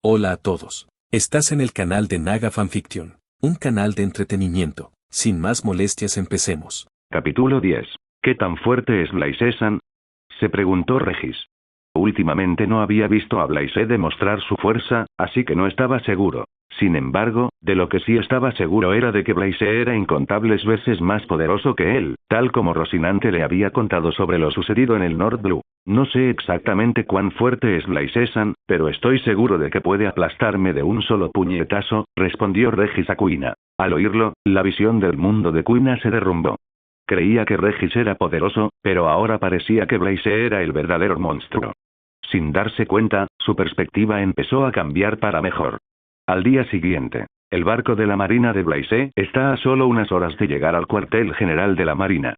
Hola a todos. Estás en el canal de Naga Fanfiction, un canal de entretenimiento. Sin más molestias, empecemos. Capítulo 10. ¿Qué tan fuerte es Blaise-san? Se preguntó Regis. Últimamente no había visto a Blaise demostrar su fuerza, así que no estaba seguro. Sin embargo, de lo que sí estaba seguro era de que Blaise era incontables veces más poderoso que él, tal como Rocinante le había contado sobre lo sucedido en el North Blue. No sé exactamente cuán fuerte es Blaise-san, pero estoy seguro de que puede aplastarme de un solo puñetazo, respondió Regis a Kuina. Al oírlo, la visión del mundo de Kuina se derrumbó. Creía que Regis era poderoso, pero ahora parecía que Blaise era el verdadero monstruo. Sin darse cuenta, su perspectiva empezó a cambiar para mejor. Al día siguiente, el barco de la Marina de Blaise está a solo unas horas de llegar al cuartel general de la Marina.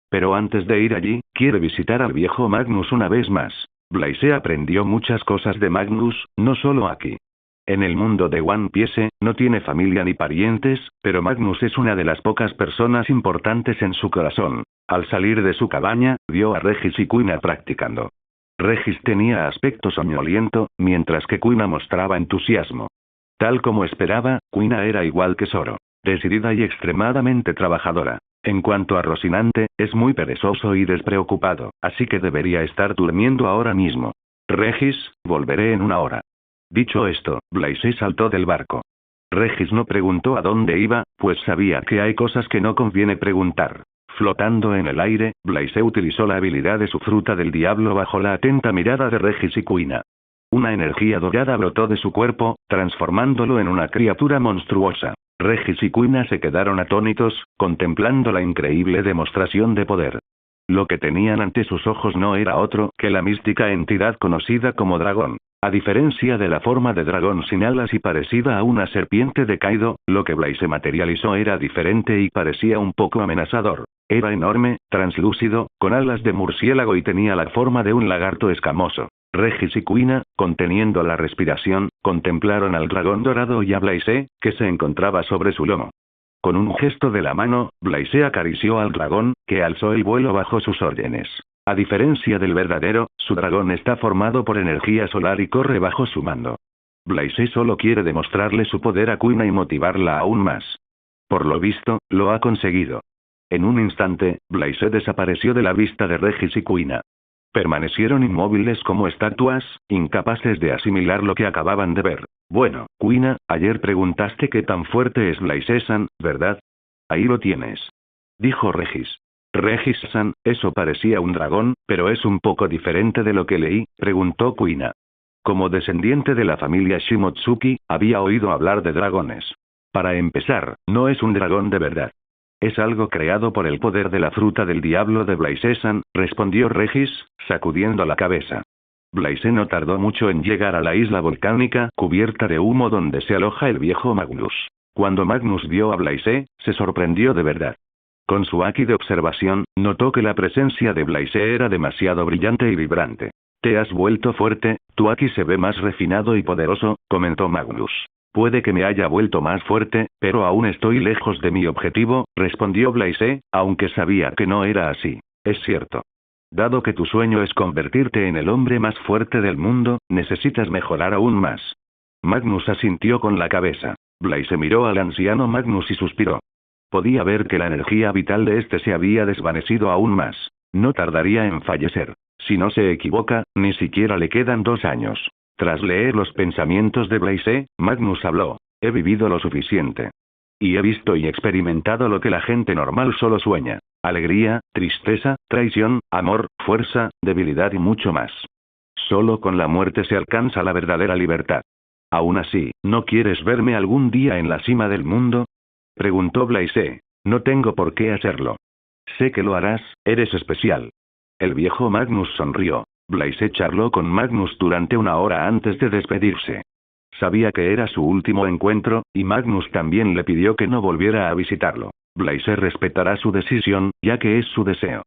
Pero antes de ir allí, quiere visitar al viejo Magnus una vez más. Blaise aprendió muchas cosas de Magnus, no solo aquí. En el mundo de One Piece, no tiene familia ni parientes, pero Magnus es una de las pocas personas importantes en su corazón. Al salir de su cabaña, vio a Regis y Kuina practicando. Regis tenía aspecto soñoliento, mientras que Kuina mostraba entusiasmo. Tal como esperaba, Kuina era igual que Zoro, decidida y extremadamente trabajadora. En cuanto a Rocinante, es muy perezoso y despreocupado, así que debería estar durmiendo ahora mismo. Regis, volveré en una hora. Dicho esto, Blaise saltó del barco. Regis no preguntó a dónde iba, pues sabía que hay cosas que no conviene preguntar. Flotando en el aire, Blaise utilizó la habilidad de su fruta del diablo bajo la atenta mirada de Regis y Kuina. Una energía dorada brotó de su cuerpo, transformándolo en una criatura monstruosa. Regis y Kuina se quedaron atónitos, contemplando la increíble demostración de poder. Lo que tenían ante sus ojos no era otro que la mística entidad conocida como dragón. A diferencia de la forma de dragón sin alas y parecida a una serpiente de Kaido, lo que Blaise materializó era diferente y parecía un poco amenazador. Era enorme, translúcido, con alas de murciélago y tenía la forma de un lagarto escamoso. Regis y Kuina, conteniendo la respiración, contemplaron al dragón dorado y a Blaise, que se encontraba sobre su lomo. Con un gesto de la mano, Blaise acarició al dragón, que alzó el vuelo bajo sus órdenes. A diferencia del verdadero, su dragón está formado por energía solar y corre bajo su mando. Blaise solo quiere demostrarle su poder a Kuina y motivarla aún más. Por lo visto, lo ha conseguido. En un instante, Blaise desapareció de la vista de Regis y Kuina. Permanecieron inmóviles como estatuas, incapaces de asimilar lo que acababan de ver. Bueno, Kuina, ayer preguntaste qué tan fuerte es Blaise-san, ¿verdad? Ahí lo tienes. Dijo Regis. Regis-san, eso parecía un dragón, pero es un poco diferente de lo que leí, preguntó Kuina. Como descendiente de la familia Shimotsuki, había oído hablar de dragones. Para empezar, no es un dragón de verdad. Es algo creado por el poder de la fruta del diablo de Blaise-san, respondió Regis, sacudiendo la cabeza. Blaise no tardó mucho en llegar a la isla volcánica cubierta de humo donde se aloja el viejo Magnus. Cuando Magnus vio a Blaise, se sorprendió de verdad. Con su haki de observación, notó que la presencia de Blaise era demasiado brillante y vibrante. Te has vuelto fuerte, tu haki se ve más refinado y poderoso, comentó Magnus. Puede que me haya vuelto más fuerte, pero aún estoy lejos de mi objetivo, respondió Blaise, aunque sabía que no era así. Es cierto. Dado que tu sueño es convertirte en el hombre más fuerte del mundo, necesitas mejorar aún más. Magnus asintió con la cabeza. Blaise miró al anciano Magnus y suspiró. Podía ver que la energía vital de este se había desvanecido aún más. No tardaría en fallecer. Si no se equivoca, ni siquiera le quedan 2 años. Tras leer los pensamientos de Blaise, Magnus habló. He vivido lo suficiente. Y he visto y experimentado lo que la gente normal solo sueña. Alegría, tristeza, traición, amor, fuerza, debilidad y mucho más. Solo con la muerte se alcanza la verdadera libertad. Aún así, ¿no quieres verme algún día en la cima del mundo? Preguntó Blaise. No tengo por qué hacerlo. Sé que lo harás, eres especial. El viejo Magnus sonrió. Blaise charló con Magnus durante 1 hora antes de despedirse. Sabía que era su último encuentro, y Magnus también le pidió que no volviera a visitarlo. Blaise respetará su decisión, ya que es su deseo.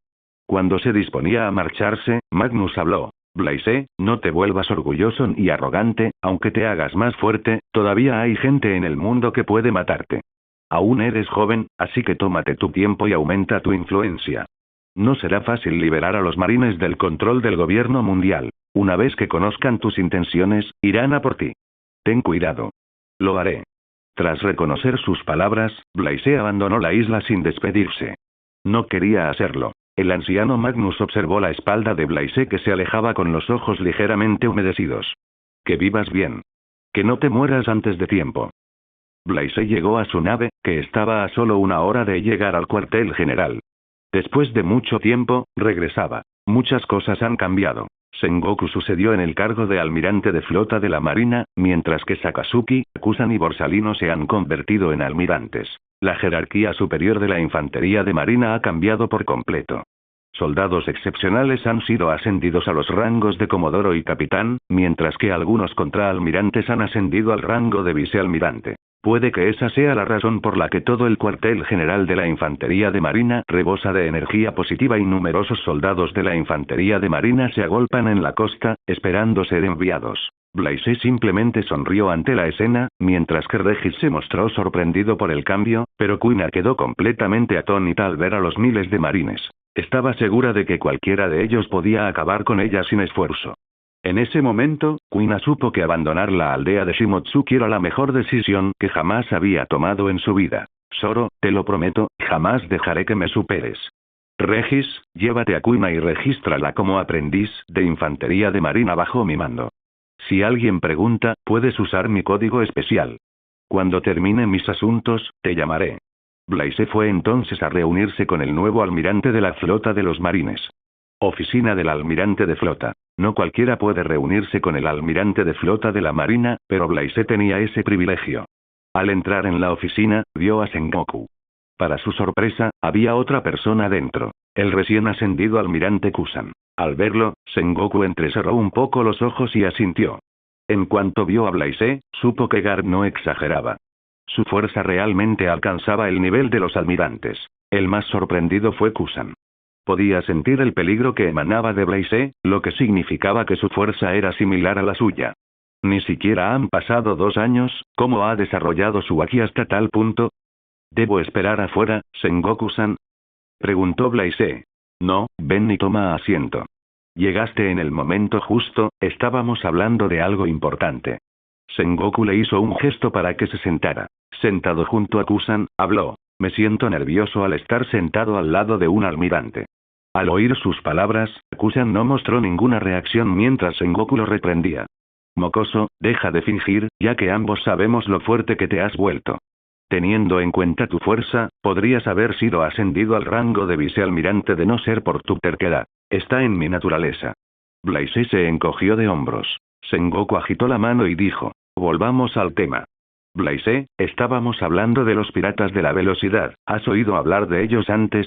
Cuando se disponía a marcharse, Magnus habló. Blaise, no te vuelvas orgulloso y arrogante, aunque te hagas más fuerte, todavía hay gente en el mundo que puede matarte. Aún eres joven, así que tómate tu tiempo y aumenta tu influencia. No será fácil liberar a los marines del control del gobierno mundial. Una vez que conozcan tus intenciones, irán a por ti. Ten cuidado. Lo haré. Tras reconocer sus palabras, Blaise abandonó la isla sin despedirse. No quería hacerlo. El anciano Magnus observó la espalda de Blaise que se alejaba con los ojos ligeramente humedecidos. Que vivas bien. Que no te mueras antes de tiempo. Blaise llegó a su nave, que estaba a solo 1 hora de llegar al cuartel general. Después de mucho tiempo, regresaba. Muchas cosas han cambiado. Sengoku sucedió en el cargo de almirante de flota de la marina, mientras que Sakazuki, Kusan y Borsalino se han convertido en almirantes. La jerarquía superior de la infantería de marina ha cambiado por completo. Soldados excepcionales han sido ascendidos a los rangos de comodoro y capitán, mientras que algunos contraalmirantes han ascendido al rango de vicealmirante. Puede que esa sea la razón por la que todo el cuartel general de la infantería de marina rebosa de energía positiva y numerosos soldados de la infantería de marina se agolpan en la costa, esperando ser enviados. Blaise simplemente sonrió ante la escena, mientras que Regis se mostró sorprendido por el cambio, pero Kuina quedó completamente atónita al ver a los miles de marines. Estaba segura de que cualquiera de ellos podía acabar con ella sin esfuerzo. En ese momento, Kuina supo que abandonar la aldea de Shimotsuki era la mejor decisión que jamás había tomado en su vida. Zoro, te lo prometo, jamás dejaré que me superes. Regis, llévate a Kuina y regístrala como aprendiz de infantería de marina bajo mi mando. Si alguien pregunta, puedes usar mi código especial. Cuando termine mis asuntos, te llamaré. Blaise fue entonces a reunirse con el nuevo almirante de la flota de los marines. Oficina del almirante de flota. No cualquiera puede reunirse con el almirante de flota de la marina, pero Blaise tenía ese privilegio. Al entrar en la oficina, vio a Sengoku. Para su sorpresa, había otra persona dentro. El recién ascendido almirante Kusan. Al verlo, Sengoku entrecerró un poco los ojos y asintió. En cuanto vio a Blaise, supo que Garp no exageraba. Su fuerza realmente alcanzaba el nivel de los almirantes. El más sorprendido fue Kusan. Podía sentir el peligro que emanaba de Blaise, lo que significaba que su fuerza era similar a la suya. Ni siquiera han pasado 2 años, ¿cómo ha desarrollado su haki hasta tal punto? ¿Debo esperar afuera, Sengoku-san? Preguntó Blaise. No, ven y toma asiento. Llegaste en el momento justo, estábamos hablando de algo importante. Sengoku le hizo un gesto para que se sentara. Sentado junto a Kusan, habló. Me siento nervioso al estar sentado al lado de un almirante. Al oír sus palabras, Kusan no mostró ninguna reacción mientras Sengoku lo reprendía. Mocoso, deja de fingir, ya que ambos sabemos lo fuerte que te has vuelto. Teniendo en cuenta tu fuerza, podrías haber sido ascendido al rango de vicealmirante de no ser por tu terquedad. Está en mi naturaleza. Blaise se encogió de hombros. Sengoku agitó la mano y dijo, volvamos al tema. Blaise, estábamos hablando de los piratas de la velocidad, ¿has oído hablar de ellos antes?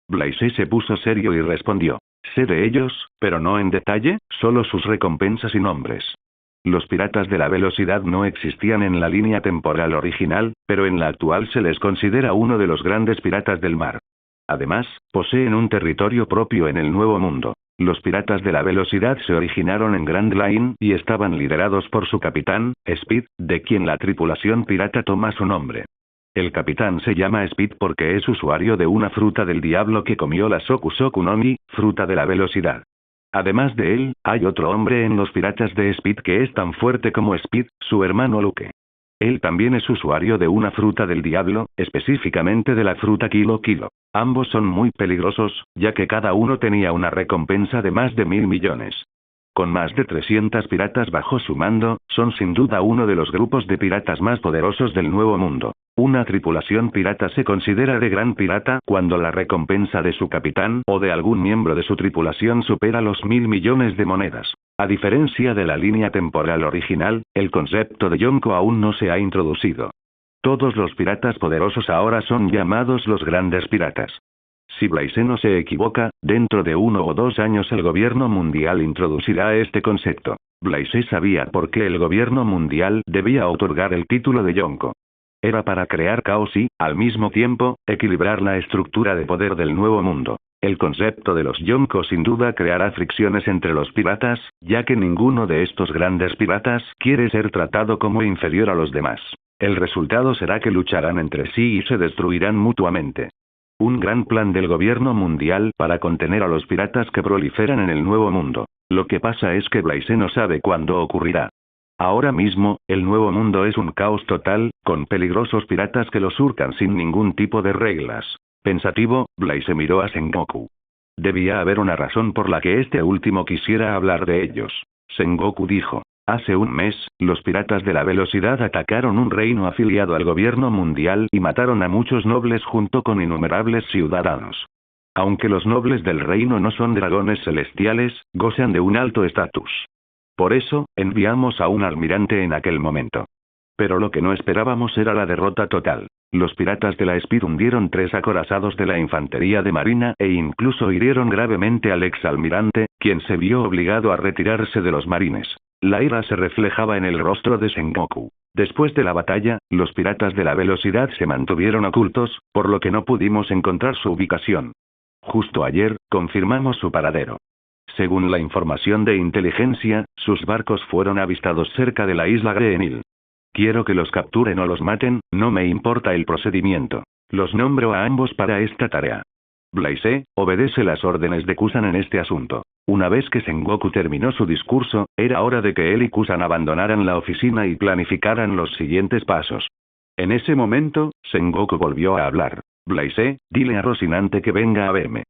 Blaise se puso serio y respondió, sé de ellos, pero no en detalle, solo sus recompensas y nombres. Los piratas de la velocidad no existían en la línea temporal original, pero en la actual se les considera uno de los grandes piratas del mar. Además, poseen un territorio propio en el Nuevo Mundo. Los piratas de la velocidad se originaron en Grand Line y estaban liderados por su capitán, Speed, de quien la tripulación pirata toma su nombre. El capitán se llama Speed porque es usuario de una fruta del diablo que comió la Sokusoku no Mi, fruta de la velocidad. Además de él, hay otro hombre en los piratas de Speed que es tan fuerte como Speed, su hermano Luke. Él también es usuario de una fruta del diablo, específicamente de la fruta Kilo Kilo. Ambos son muy peligrosos, ya que cada uno tenía una recompensa de más de 1000 millones. Con más de 300 piratas bajo su mando, son sin duda uno de los grupos de piratas más poderosos del Nuevo Mundo. Una tripulación pirata se considera de gran pirata cuando la recompensa de su capitán o de algún miembro de su tripulación supera los 1000 millones de monedas. A diferencia de la línea temporal original, el concepto de Yonko aún no se ha introducido. Todos los piratas poderosos ahora son llamados los grandes piratas. Si Blaise no se equivoca, dentro de 1 o 2 años el gobierno mundial introducirá este concepto. Blaise sabía por qué el gobierno mundial debía otorgar el título de Yonko. Era para crear caos y, al mismo tiempo, equilibrar la estructura de poder del Nuevo Mundo. El concepto de los Yonko sin duda creará fricciones entre los piratas, ya que ninguno de estos grandes piratas quiere ser tratado como inferior a los demás. El resultado será que lucharán entre sí y se destruirán mutuamente. Un gran plan del gobierno mundial para contener a los piratas que proliferan en el Nuevo Mundo. Lo que pasa es que Blaise no sabe cuándo ocurrirá. Ahora mismo, el nuevo mundo es un caos total, con peligrosos piratas que lo surcan sin ningún tipo de reglas. Pensativo, Blaise miró a Sengoku. Debía haber una razón por la que este último quisiera hablar de ellos. Sengoku dijo. Hace un mes, los piratas de la velocidad atacaron un reino afiliado al gobierno mundial y mataron a muchos nobles junto con innumerables ciudadanos. Aunque los nobles del reino no son dragones celestiales, gozan de un alto estatus. Por eso, enviamos a un almirante en aquel momento. Pero lo que no esperábamos era la derrota total. Los piratas de la Speed hundieron 3 acorazados de la infantería de marina e incluso hirieron gravemente al exalmirante, quien se vio obligado a retirarse de los marines. La ira se reflejaba en el rostro de Sengoku. Después de la batalla, los piratas de la velocidad se mantuvieron ocultos, por lo que no pudimos encontrar su ubicación. Justo ayer, confirmamos su paradero. Según la información de inteligencia, sus barcos fueron avistados cerca de la isla Greenhill. Quiero que los capturen o los maten, no me importa el procedimiento. Los nombro a ambos para esta tarea. Blaise, obedece las órdenes de Kusan en este asunto. Una vez que Sengoku terminó su discurso, era hora de que él y Kusan abandonaran la oficina y planificaran los siguientes pasos. En ese momento, Sengoku volvió a hablar. Blaise, dile a Rocinante que venga a verme.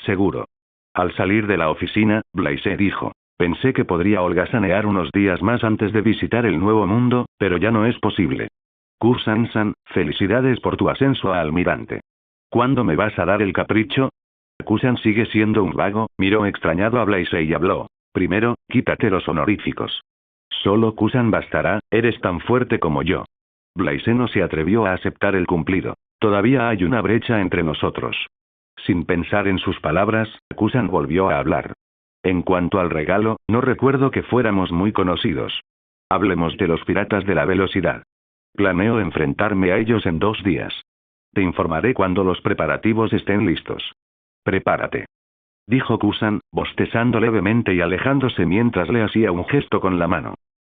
Seguro. Al salir de la oficina, Blaise dijo. Pensé que podría holgazanear unos días más antes de visitar el nuevo mundo, pero ya no es posible. Kusan-san, felicidades por tu ascenso a almirante. ¿Cuándo me vas a dar el capricho? Kusan sigue siendo un vago, miró extrañado a Blaise y habló. Primero, quítate los honoríficos. Solo Kusan bastará, eres tan fuerte como yo. Blaise no se atrevió a aceptar el cumplido. Todavía hay una brecha entre nosotros. Sin pensar en sus palabras, Kusan volvió a hablar. En cuanto al regalo, no recuerdo que fuéramos muy conocidos. Hablemos de los piratas de la velocidad. Planeo enfrentarme a ellos en 2 días. Te informaré cuando los preparativos estén listos. Prepárate. Dijo Kusan, bostezando levemente y alejándose mientras le hacía un gesto con la mano.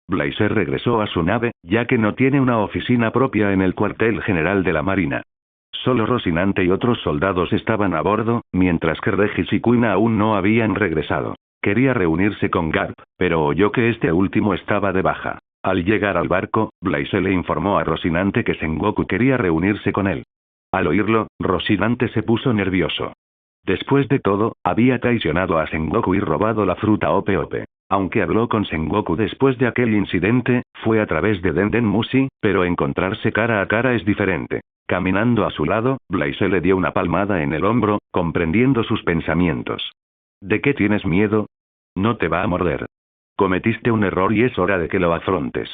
Blaise regresó a su nave, ya que no tiene una oficina propia en el cuartel general de la Marina. Solo Rocinante y otros soldados estaban a bordo, mientras que Regis y Kuina aún no habían regresado. Quería reunirse con Garp, pero oyó que este último estaba de baja. Al llegar al barco, Blaise le informó a Rocinante que Sengoku quería reunirse con él. Al oírlo, Rocinante se puso nervioso. Después de todo, había traicionado a Sengoku y robado la fruta Ope Ope. Aunque habló con Sengoku después de aquel incidente, fue a través de Denden Mushi, pero encontrarse cara a cara es diferente. Caminando a su lado, Blaise le dio una palmada en el hombro, comprendiendo sus pensamientos. ¿De qué tienes miedo? No te va a morder. Cometiste un error y es hora de que lo afrontes.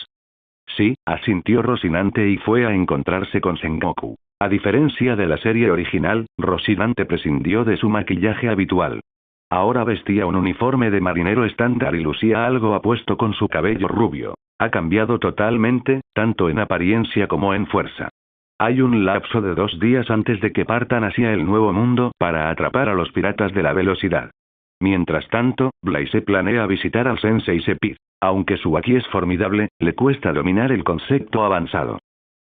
Sí, asintió Rocinante y fue a encontrarse con Sengoku. A diferencia de la serie original, Rocinante prescindió de su maquillaje habitual. Ahora vestía un uniforme de marinero estándar y lucía algo apuesto con su cabello rubio. Ha cambiado totalmente, tanto en apariencia como en fuerza. Hay un lapso de 2 días antes de que partan hacia el nuevo mundo para atrapar a los piratas de la velocidad. Mientras tanto, Blaise planea visitar al Sensei Sepir. Aunque su Haki es formidable, le cuesta dominar el concepto avanzado.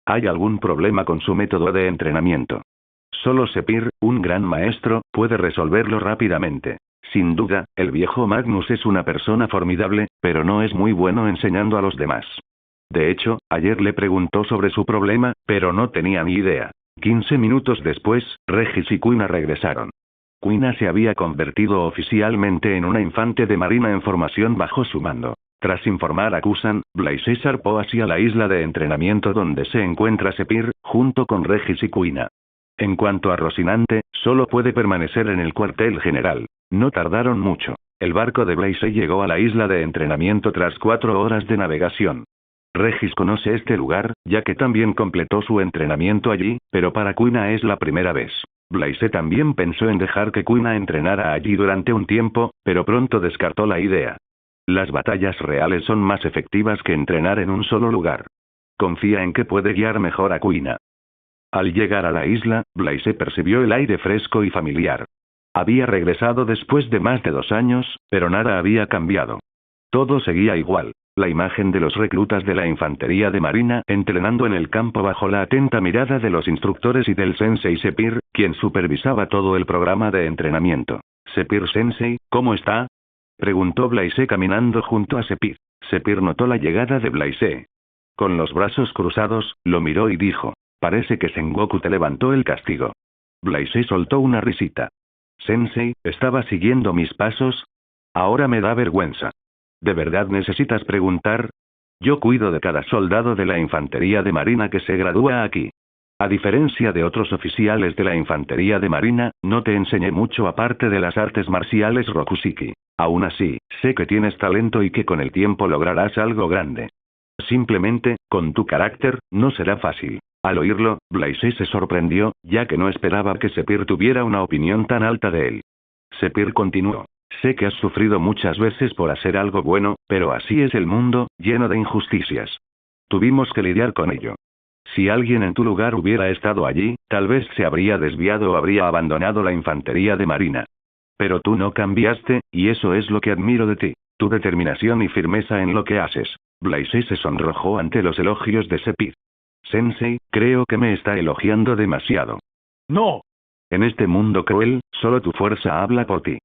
¿Hay algún problema con su método de entrenamiento? Solo Sepir, un gran maestro, puede resolverlo rápidamente. Sin duda, el viejo Magnus es una persona formidable, pero no es muy bueno enseñando a los demás. De hecho, ayer le preguntó sobre su problema, pero no tenía ni idea. 15 minutos después, Regis y Kuina regresaron. Kuina se había convertido oficialmente en una infante de marina en formación bajo su mando. Tras informar a Kusan, Blaise zarpó hacia la isla de entrenamiento donde se encuentra Sepir, junto con Regis y Kuina. En cuanto a Rocinante, solo puede permanecer en el cuartel general. No tardaron mucho. El barco de Blaise llegó a la isla de entrenamiento tras 4 horas de navegación. Regis conoce este lugar, ya que también completó su entrenamiento allí, pero para Kuina es la primera vez. Blaise también pensó en dejar que Kuina entrenara allí durante un tiempo, pero pronto descartó la idea. Las batallas reales son más efectivas que entrenar en un solo lugar. Confía en que puede guiar mejor a Kuina. Al llegar a la isla, Blaise percibió el aire fresco y familiar. Había regresado después de más de 2 años, pero nada había cambiado. Todo seguía igual. La imagen de los reclutas de la infantería de marina entrenando en el campo bajo la atenta mirada de los instructores y del Sensei Sepir, quien supervisaba todo el programa de entrenamiento. «Sepir Sensei, ¿cómo está?», preguntó Blaise caminando junto a Sepir. Sepir notó la llegada de Blaise. Con los brazos cruzados, lo miró y dijo: parece que Sengoku te levantó el castigo. Blaise soltó una risita. Sensei, ¿estaba siguiendo mis pasos? Ahora me da vergüenza. ¿De verdad necesitas preguntar? Yo cuido de cada soldado de la infantería de marina que se gradúa aquí. A diferencia de otros oficiales de la infantería de marina, no te enseñé mucho aparte de las artes marciales Rokushiki. Aún así, sé que tienes talento y que con el tiempo lograrás algo grande. Simplemente, con tu carácter, no será fácil. Al oírlo, Blaise se sorprendió, ya que no esperaba que Sepir tuviera una opinión tan alta de él. Sepir continuó: sé que has sufrido muchas veces por hacer algo bueno, pero así es el mundo, lleno de injusticias. Tuvimos que lidiar con ello. Si alguien en tu lugar hubiera estado allí, tal vez se habría desviado o habría abandonado la infantería de marina. Pero tú no cambiaste, y eso es lo que admiro de ti, tu determinación y firmeza en lo que haces. Blaise se sonrojó ante los elogios de Sepir. Sensei, creo que me está elogiando demasiado. No. En este mundo cruel, solo tu fuerza habla por ti.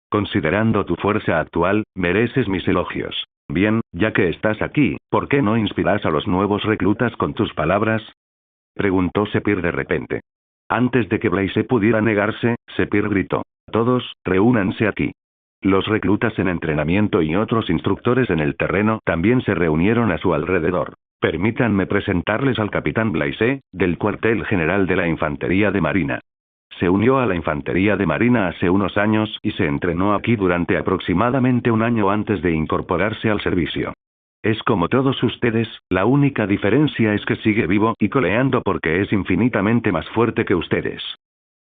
Considerando tu fuerza actual, mereces mis elogios. Bien, ya que estás aquí, ¿por qué no inspiras a los nuevos reclutas con tus palabras? Preguntó Sepir de repente. Antes de que Blaise pudiera negarse, Sepir gritó: todos, reúnanse aquí. Los reclutas en entrenamiento y otros instructores en el terreno también se reunieron a su alrededor. Permítanme presentarles al capitán Blaise, del cuartel general de la infantería de marina. Se unió a la infantería de marina hace unos años y se entrenó aquí durante aproximadamente un año antes de incorporarse al servicio. Es como todos ustedes, la única diferencia es que sigue vivo y coleando porque es infinitamente más fuerte que ustedes.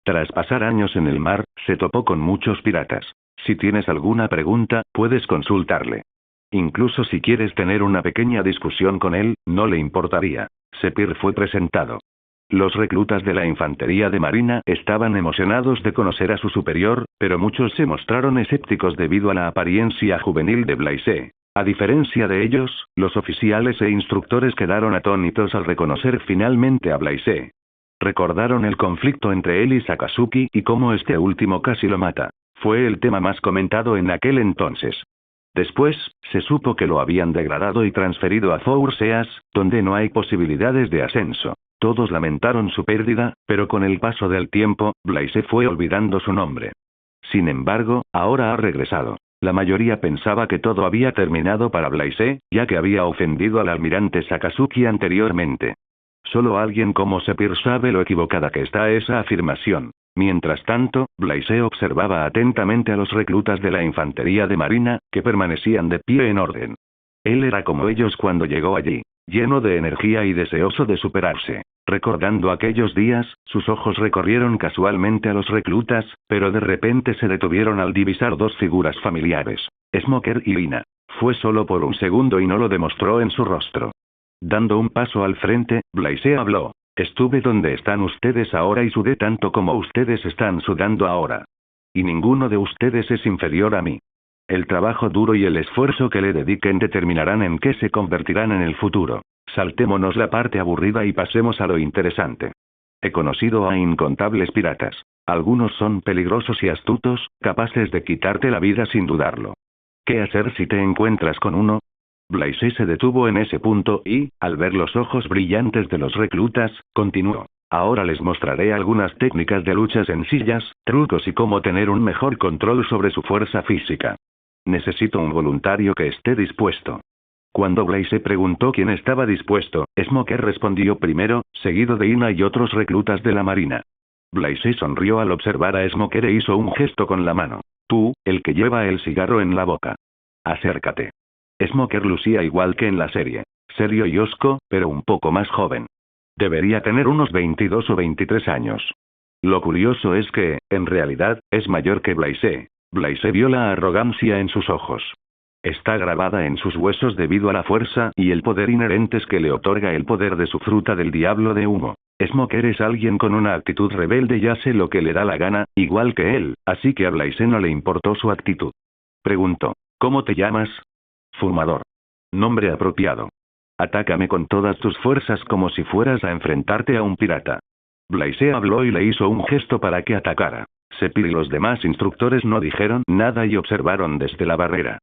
Tras pasar años en el mar, se topó con muchos piratas. Si tienes alguna pregunta, puedes consultarle. Incluso si quieres tener una pequeña discusión con él, no le importaría. Sepir fue presentado. Los reclutas de la infantería de marina estaban emocionados de conocer a su superior, pero muchos se mostraron escépticos debido a la apariencia juvenil de Blaise. A diferencia de ellos, los oficiales e instructores quedaron atónitos al reconocer finalmente a Blaise. Recordaron el conflicto entre él y Sakazuki y cómo este último casi lo mata. Fue el tema más comentado en aquel entonces. Después, se supo que lo habían degradado y transferido a Four Seas, donde no hay posibilidades de ascenso. Todos lamentaron su pérdida, pero con el paso del tiempo, Blaise fue olvidando su nombre. Sin embargo, ahora ha regresado. La mayoría pensaba que todo había terminado para Blaise, ya que había ofendido al almirante Sakazuki anteriormente. Solo alguien como Sepir sabe lo equivocada que está esa afirmación. Mientras tanto, Blaise observaba atentamente a los reclutas de la infantería de marina, que permanecían de pie en orden. Él era como ellos cuando llegó allí, lleno de energía y deseoso de superarse. Recordando aquellos días, sus ojos recorrieron casualmente a los reclutas, pero de repente se detuvieron al divisar dos figuras familiares: Smoker y Lina. Fue solo por un segundo y no lo demostró en su rostro. Dando un paso al frente, Blaise habló: estuve donde están ustedes ahora y sudé tanto como ustedes están sudando ahora. Y ninguno de ustedes es inferior a mí. El trabajo duro y el esfuerzo que le dediquen determinarán en qué se convertirán en el futuro. Saltémonos la parte aburrida y pasemos a lo interesante. He conocido a incontables piratas. Algunos son peligrosos y astutos, capaces de quitarte la vida sin dudarlo. ¿Qué hacer si te encuentras con uno? Blaise se detuvo en ese punto y, al ver los ojos brillantes de los reclutas, continuó: ahora les mostraré algunas técnicas de lucha sencillas, trucos y cómo tener un mejor control sobre su fuerza física. Necesito un voluntario que esté dispuesto. Cuando Blaise preguntó quién estaba dispuesto, Smoker respondió primero, seguido de Ina y otros reclutas de la marina. Blaise sonrió al observar a Smoker e hizo un gesto con la mano. Tú, el que lleva el cigarro en la boca. Acércate. Smoker lucía igual que en la serie. Serio y hosco, pero un poco más joven. Debería tener unos 22 o 23 años. Lo curioso es que, en realidad, es mayor que Blaise. Blaise vio la arrogancia en sus ojos. Está grabada en sus huesos debido a la fuerza y el poder inherentes que le otorga el poder de su fruta del diablo de humo. Smoker es alguien con una actitud rebelde y hace lo que le da la gana, igual que él, así que a Blaise no le importó su actitud. Preguntó: ¿cómo te llamas? Fumador. Nombre apropiado. Atácame con todas tus fuerzas como si fueras a enfrentarte a un pirata. Blaise habló y le hizo un gesto para que atacara. Sepir y los demás instructores no dijeron nada y observaron desde la barrera.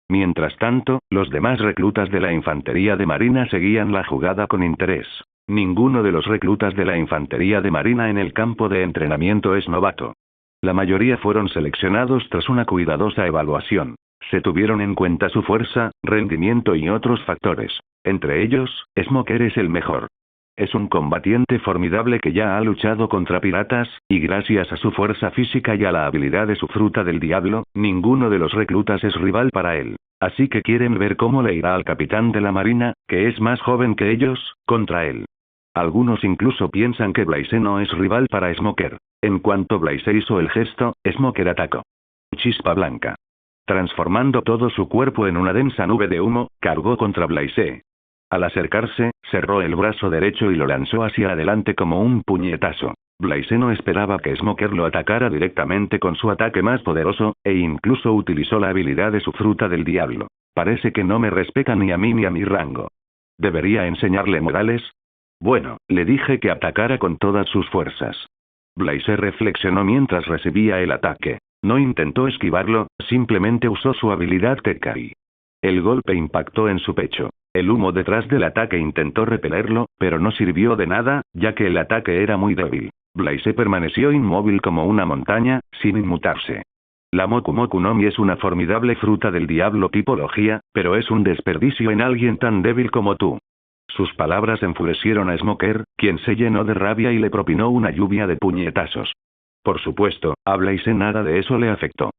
Mientras tanto, los demás reclutas de la infantería de marina seguían la jugada con interés. Ninguno de los reclutas de la infantería de marina en el campo de entrenamiento es novato. La mayoría fueron seleccionados tras una cuidadosa evaluación. Se tuvieron en cuenta su fuerza, rendimiento y otros factores. Entre ellos, Smoker es el mejor. Es un combatiente formidable que ya ha luchado contra piratas, y gracias a su fuerza física y a la habilidad de su fruta del diablo, ninguno de los reclutas es rival para él. Así que quieren ver cómo le irá al capitán de la marina, que es más joven que ellos, contra él. Algunos incluso piensan que Blaise no es rival para Smoker. En cuanto Blaise hizo el gesto, Smoker atacó. Chispa blanca. Transformando todo su cuerpo en una densa nube de humo, cargó contra Blaise. Al acercarse, cerró el brazo derecho y lo lanzó hacia adelante como un puñetazo. Blaise no esperaba que Smoker lo atacara directamente con su ataque más poderoso, e incluso utilizó la habilidad de su fruta del diablo. Parece que no me respeta ni a mí ni a mi rango. ¿Debería enseñarle modales? Bueno, le dije que atacara con todas sus fuerzas. Blaise reflexionó mientras recibía el ataque. No intentó esquivarlo, simplemente usó su habilidad Tekai. El golpe impactó en su pecho. El humo detrás del ataque intentó repelerlo, pero no sirvió de nada, ya que el ataque era muy débil. Blaise permaneció inmóvil como una montaña, sin inmutarse. La Moku Moku no Mi es una formidable fruta del diablo tipología, pero es un desperdicio en alguien tan débil como tú. Sus palabras enfurecieron a Smoker, quien se llenó de rabia y le propinó una lluvia de puñetazos. Por supuesto, a Blaise nada de eso le afectó.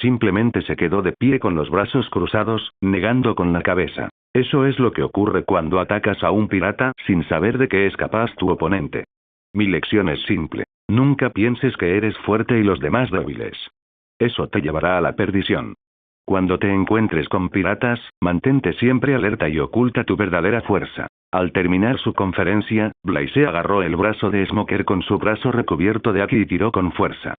Simplemente se quedó de pie con los brazos cruzados, negando con la cabeza. Eso es lo que ocurre cuando atacas a un pirata sin saber de qué es capaz tu oponente. Mi lección es simple. Nunca pienses que eres fuerte y los demás débiles. Eso te llevará a la perdición. Cuando te encuentres con piratas, mantente siempre alerta y oculta tu verdadera fuerza. Al terminar su conferencia, Blaise agarró el brazo de Smoker con su brazo recubierto de Aki y tiró con fuerza.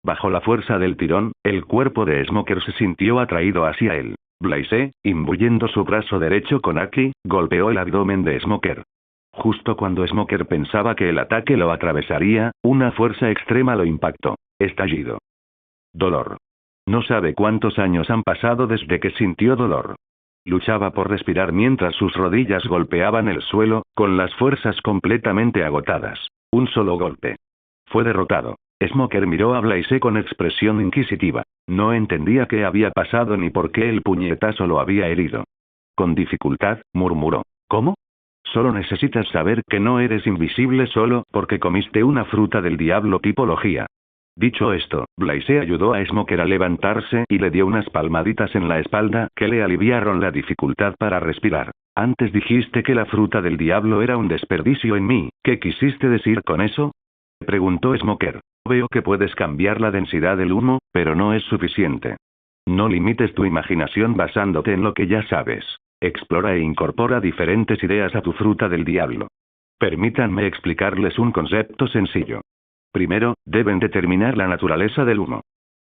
Bajo la fuerza del tirón, el cuerpo de Smoker se sintió atraído hacia él. Blaise, imbuyendo su brazo derecho con Aki, golpeó el abdomen de Smoker. Justo cuando Smoker pensaba que el ataque lo atravesaría, una fuerza extrema lo impactó. Estallido. Dolor. No sabe cuántos años han pasado desde que sintió dolor. Luchaba por respirar mientras sus rodillas golpeaban el suelo, con las fuerzas completamente agotadas. Un solo golpe. Fue derrotado. Smoker miró a Blaise con expresión inquisitiva. No entendía qué había pasado ni por qué el puñetazo lo había herido. Con dificultad, murmuró. ¿Cómo? Solo necesitas saber que no eres invisible solo porque comiste una fruta del diablo tipología. Dicho esto, Blaise ayudó a Smoker a levantarse y le dio unas palmaditas en la espalda que le aliviaron la dificultad para respirar. Antes dijiste que la fruta del diablo era un desperdicio en mí, ¿qué quisiste decir con eso? Preguntó Smoker. Veo que puedes cambiar la densidad del humo, pero no es suficiente. No limites tu imaginación basándote en lo que ya sabes. Explora e incorpora diferentes ideas a tu fruta del diablo. Permítanme explicarles un concepto sencillo. Primero, deben determinar la naturaleza del humo.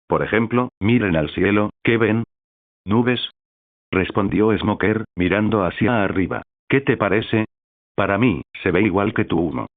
Por ejemplo, miren al cielo, ¿qué ven? ¿Nubes? Respondió Smoker, mirando hacia arriba. ¿Qué te parece? Para mí, se ve igual que tu humo.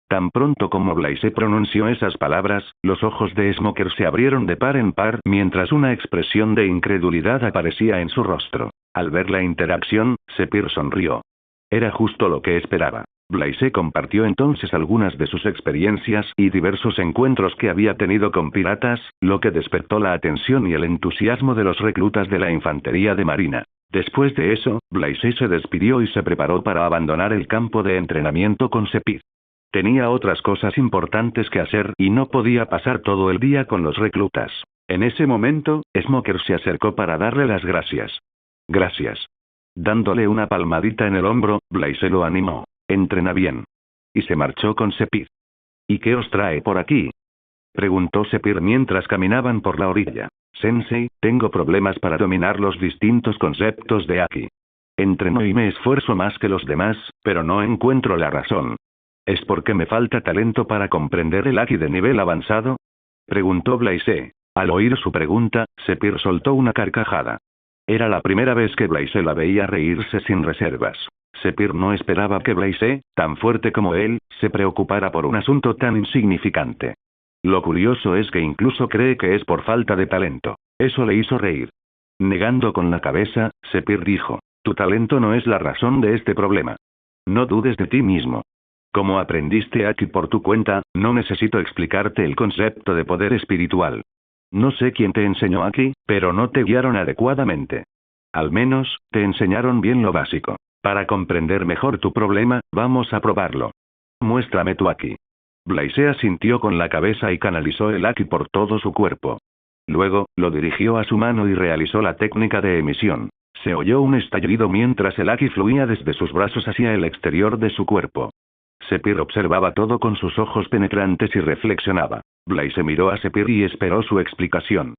Tan pronto como Blaise pronunció esas palabras, los ojos de Smoker se abrieron de par en par mientras una expresión de incredulidad aparecía en su rostro. Al ver la interacción, Sepir sonrió. Era justo lo que esperaba. Blaise compartió entonces algunas de sus experiencias y diversos encuentros que había tenido con piratas, lo que despertó la atención y el entusiasmo de los reclutas de la infantería de marina. Después de eso, Blaise se despidió y se preparó para abandonar el campo de entrenamiento con Sepir. Tenía otras cosas importantes que hacer y no podía pasar todo el día con los reclutas. En ese momento, Smoker se acercó para darle las gracias. Gracias. Dándole una palmadita en el hombro, Blaise lo animó. Entrena bien. Y se marchó con Sepir. ¿Y qué os trae por aquí? Preguntó Sepir mientras caminaban por la orilla. Sensei, tengo problemas para dominar los distintos conceptos de Aki. Entreno y me esfuerzo más que los demás, pero no encuentro la razón. ¿Es porque me falta talento para comprender el Aki de nivel avanzado? Preguntó Blaise. Al oír su pregunta, Sepir soltó una carcajada. Era la primera vez que Blaise la veía reírse sin reservas. Sepir no esperaba que Blaise, tan fuerte como él, se preocupara por un asunto tan insignificante. Lo curioso es que incluso cree que es por falta de talento. Eso le hizo reír. Negando con la cabeza, Sepir dijo, tu talento no es la razón de este problema. No dudes de ti mismo. Como aprendiste Aki por tu cuenta, no necesito explicarte el concepto de poder espiritual. No sé quién te enseñó Aki, pero no te guiaron adecuadamente. Al menos, te enseñaron bien lo básico. Para comprender mejor tu problema, vamos a probarlo. Muéstrame tu Aki. Blaise asintió con la cabeza y canalizó el Aki por todo su cuerpo. Luego, lo dirigió a su mano y realizó la técnica de emisión. Se oyó un estallido mientras el Aki fluía desde sus brazos hacia el exterior de su cuerpo. Sepir observaba todo con sus ojos penetrantes y reflexionaba. Blaise miró a Sepir y esperó su explicación.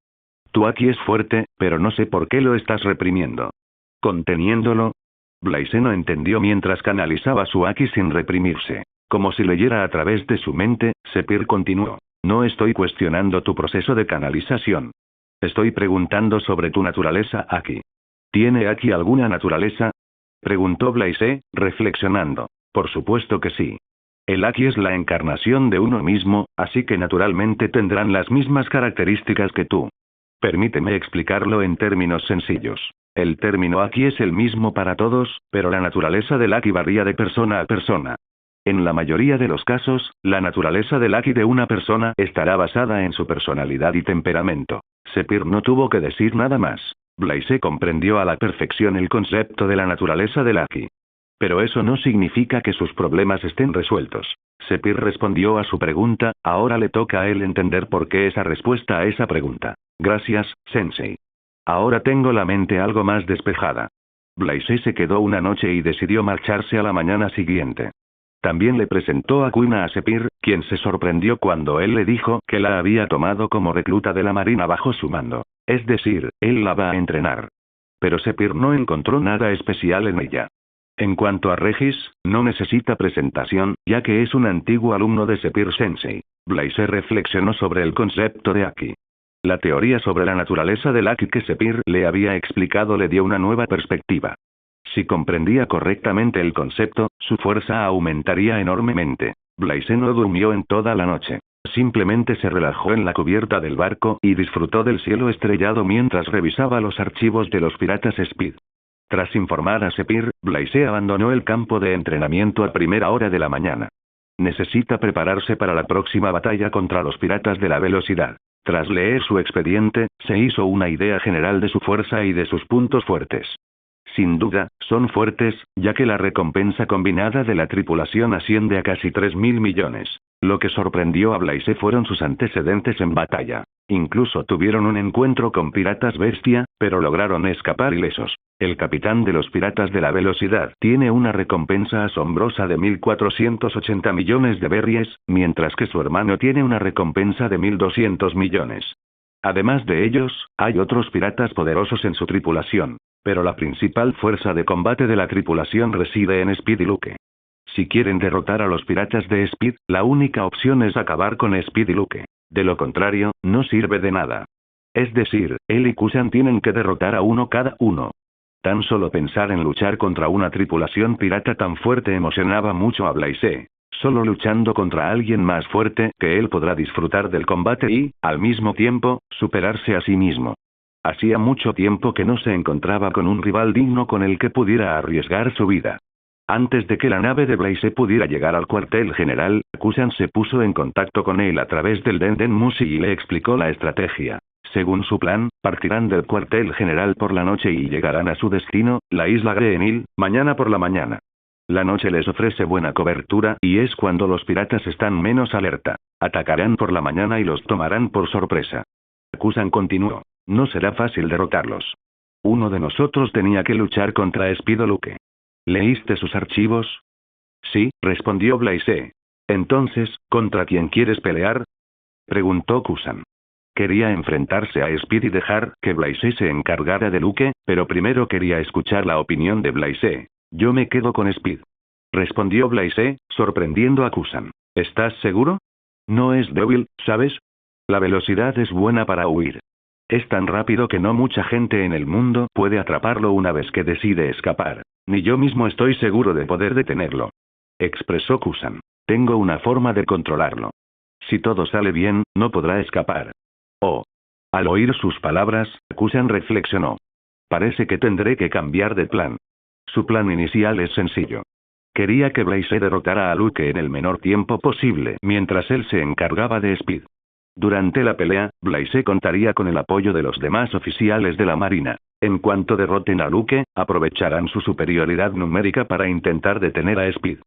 Tu Aki es fuerte, pero no sé por qué lo estás reprimiendo. ¿Conteniéndolo? Blaise no entendió mientras canalizaba su Aki sin reprimirse. Como si leyera a través de su mente, Sepir continuó. No estoy cuestionando tu proceso de canalización. Estoy preguntando sobre tu naturaleza Aki. ¿Tiene Aki alguna naturaleza? Preguntó Blaise, reflexionando. Por supuesto que sí. El Aki es la encarnación de uno mismo, así que naturalmente tendrán las mismas características que tú. Permíteme explicarlo en términos sencillos. El término Aki es el mismo para todos, pero la naturaleza del Aki varía de persona a persona. En la mayoría de los casos, la naturaleza del Aki de una persona estará basada en su personalidad y temperamento. Sepir no tuvo que decir nada más. Blaise comprendió a la perfección el concepto de la naturaleza del Aki. Pero eso no significa que sus problemas estén resueltos. Sepir respondió a su pregunta, ahora le toca a él entender por qué esa respuesta a esa pregunta. Gracias, Sensei. Ahora tengo la mente algo más despejada. Blaise se quedó una noche y decidió marcharse a la mañana siguiente. También le presentó a Kuina a Sepir, quien se sorprendió cuando él le dijo que la había tomado como recluta de la marina bajo su mando. Es decir, él la va a entrenar. Pero Sepir no encontró nada especial en ella. En cuanto a Regis, no necesita presentación, ya que es un antiguo alumno de Sepir Sensei. Blaise reflexionó sobre el concepto de Aki. La teoría sobre la naturaleza del Aki que Sepir le había explicado le dio una nueva perspectiva. Si comprendía correctamente el concepto, su fuerza aumentaría enormemente. Blaise no durmió en toda la noche. Simplemente se relajó en la cubierta del barco y disfrutó del cielo estrellado mientras revisaba los archivos de los piratas Speed. Tras informar a Sepir, Blaise abandonó el campo de entrenamiento a primera hora de la mañana. Necesita prepararse para la próxima batalla contra los piratas de la velocidad. Tras leer su expediente, se hizo una idea general de su fuerza y de sus puntos fuertes. Sin duda, son fuertes, ya que la recompensa combinada de la tripulación asciende a casi 3.000 millones. Lo que sorprendió a Blaise fueron sus antecedentes en batalla. Incluso tuvieron un encuentro con piratas bestia, pero lograron escapar ilesos. El capitán de los piratas de la velocidad tiene una recompensa asombrosa de 1.480 millones de berries, mientras que su hermano tiene una recompensa de 1.200 millones. Además de ellos, hay otros piratas poderosos en su tripulación. Pero la principal fuerza de combate de la tripulación reside en Speed y Luke. Si quieren derrotar a los piratas de Speed, la única opción es acabar con Speed y Luke. De lo contrario, no sirve de nada. Es decir, él y Kusan tienen que derrotar a uno cada uno. Tan solo pensar en luchar contra una tripulación pirata tan fuerte emocionaba mucho a Blaise. Solo luchando contra alguien más fuerte que él podrá disfrutar del combate y, al mismo tiempo, superarse a sí mismo. Hacía mucho tiempo que no se encontraba con un rival digno con el que pudiera arriesgar su vida. Antes de que la nave de Blaise pudiera llegar al cuartel general, Kusan se puso en contacto con él a través del Denden Mushi y le explicó la estrategia. Según su plan, partirán del cuartel general por la noche y llegarán a su destino, la isla Greenhill, mañana por la mañana. La noche les ofrece buena cobertura y es cuando los piratas están menos alerta. Atacarán por la mañana y los tomarán por sorpresa. Kusan continuó. No será fácil derrotarlos. Uno de nosotros tenía que luchar contra Speed o Luke. ¿Leíste sus archivos? Sí, respondió Blaise. Entonces, ¿contra quién quieres pelear? Preguntó Kusan. Quería enfrentarse a Speed y dejar que Blaise se encargara de Luke, pero primero quería escuchar la opinión de Blaise. Yo me quedo con Speed. Respondió Blaise, sorprendiendo a Kusan. ¿Estás seguro? No es débil, ¿sabes? La velocidad es buena para huir. Es tan rápido que no mucha gente en el mundo puede atraparlo una vez que decide escapar. Ni yo mismo estoy seguro de poder detenerlo. Expresó Kusan. Tengo una forma de controlarlo. Si todo sale bien, no podrá escapar. Oh. Al oír sus palabras, Kusan reflexionó. Parece que tendré que cambiar de plan. Su plan inicial es sencillo. Quería que Blaze derrotara a Luke en el menor tiempo posible mientras él se encargaba de Speed. Durante la pelea, Blaze contaría con el apoyo de los demás oficiales de la Marina. En cuanto derroten a Luke, aprovecharán su superioridad numérica para intentar detener a Speed.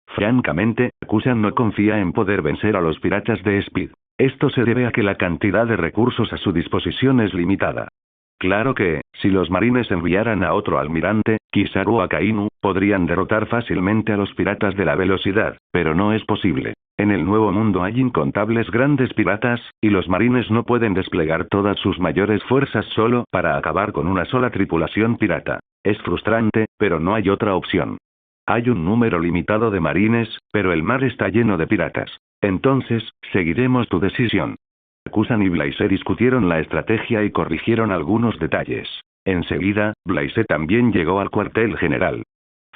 Francamente, Kusan no confía en poder vencer a los piratas de Speed. Esto se debe a que la cantidad de recursos a su disposición es limitada. Claro que, si los marines enviaran a otro almirante, Kizaru o Akainu, podrían derrotar fácilmente a los piratas de la velocidad, pero no es posible. En el Nuevo Mundo hay incontables grandes piratas, y los marines no pueden desplegar todas sus mayores fuerzas solo para acabar con una sola tripulación pirata. Es frustrante, pero no hay otra opción. Hay un número limitado de marines, pero el mar está lleno de piratas. Entonces, seguiremos tu decisión. Kusan y Blaze discutieron la estrategia y corrigieron algunos detalles. Enseguida, Blaze también llegó al cuartel general.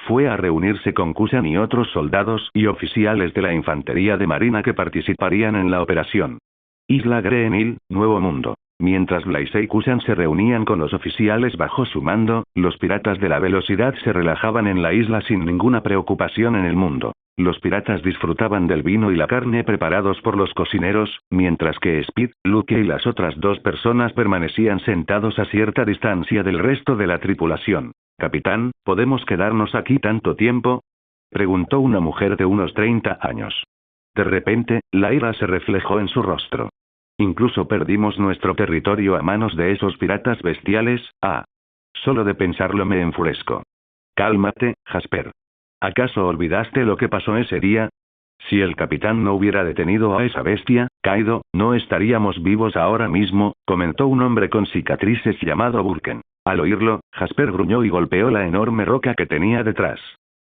Fue a reunirse con Kusan y otros soldados y oficiales de la infantería de marina que participarían en la operación. Isla Greenhill, Nuevo Mundo. Mientras Blaze y Kusan se reunían con los oficiales bajo su mando, los piratas de la velocidad se relajaban en la isla sin ninguna preocupación en el mundo. Los piratas disfrutaban del vino y la carne preparados por los cocineros, mientras que Speed, Luke y las otras dos personas permanecían sentados a cierta distancia del resto de la tripulación. «Capitán, ¿podemos quedarnos aquí tanto tiempo?», preguntó una mujer de unos 30 años. De repente, la ira se reflejó en su rostro. «Incluso perdimos nuestro territorio a manos de esos piratas bestiales, Solo de pensarlo me enfurezco». «Cálmate, Jasper. ¿Acaso olvidaste lo que pasó ese día? Si el capitán no hubiera detenido a esa bestia, Kaido, no estaríamos vivos ahora mismo», comentó un hombre con cicatrices llamado Burken. Al oírlo, Jasper gruñó y golpeó la enorme roca que tenía detrás.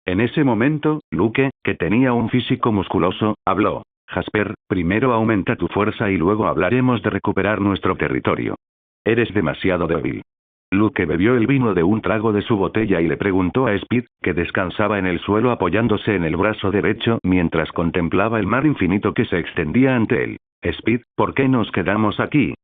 En ese momento, Luke, que tenía un físico musculoso, habló. «Jasper, primero aumenta tu fuerza y luego hablaremos de recuperar nuestro territorio. Eres demasiado débil». Luke bebió el vino de un trago de su botella y le preguntó a Speed, que descansaba en el suelo apoyándose en el brazo derecho mientras contemplaba el mar infinito que se extendía ante él. «Speed, ¿por qué nos quedamos aquí?».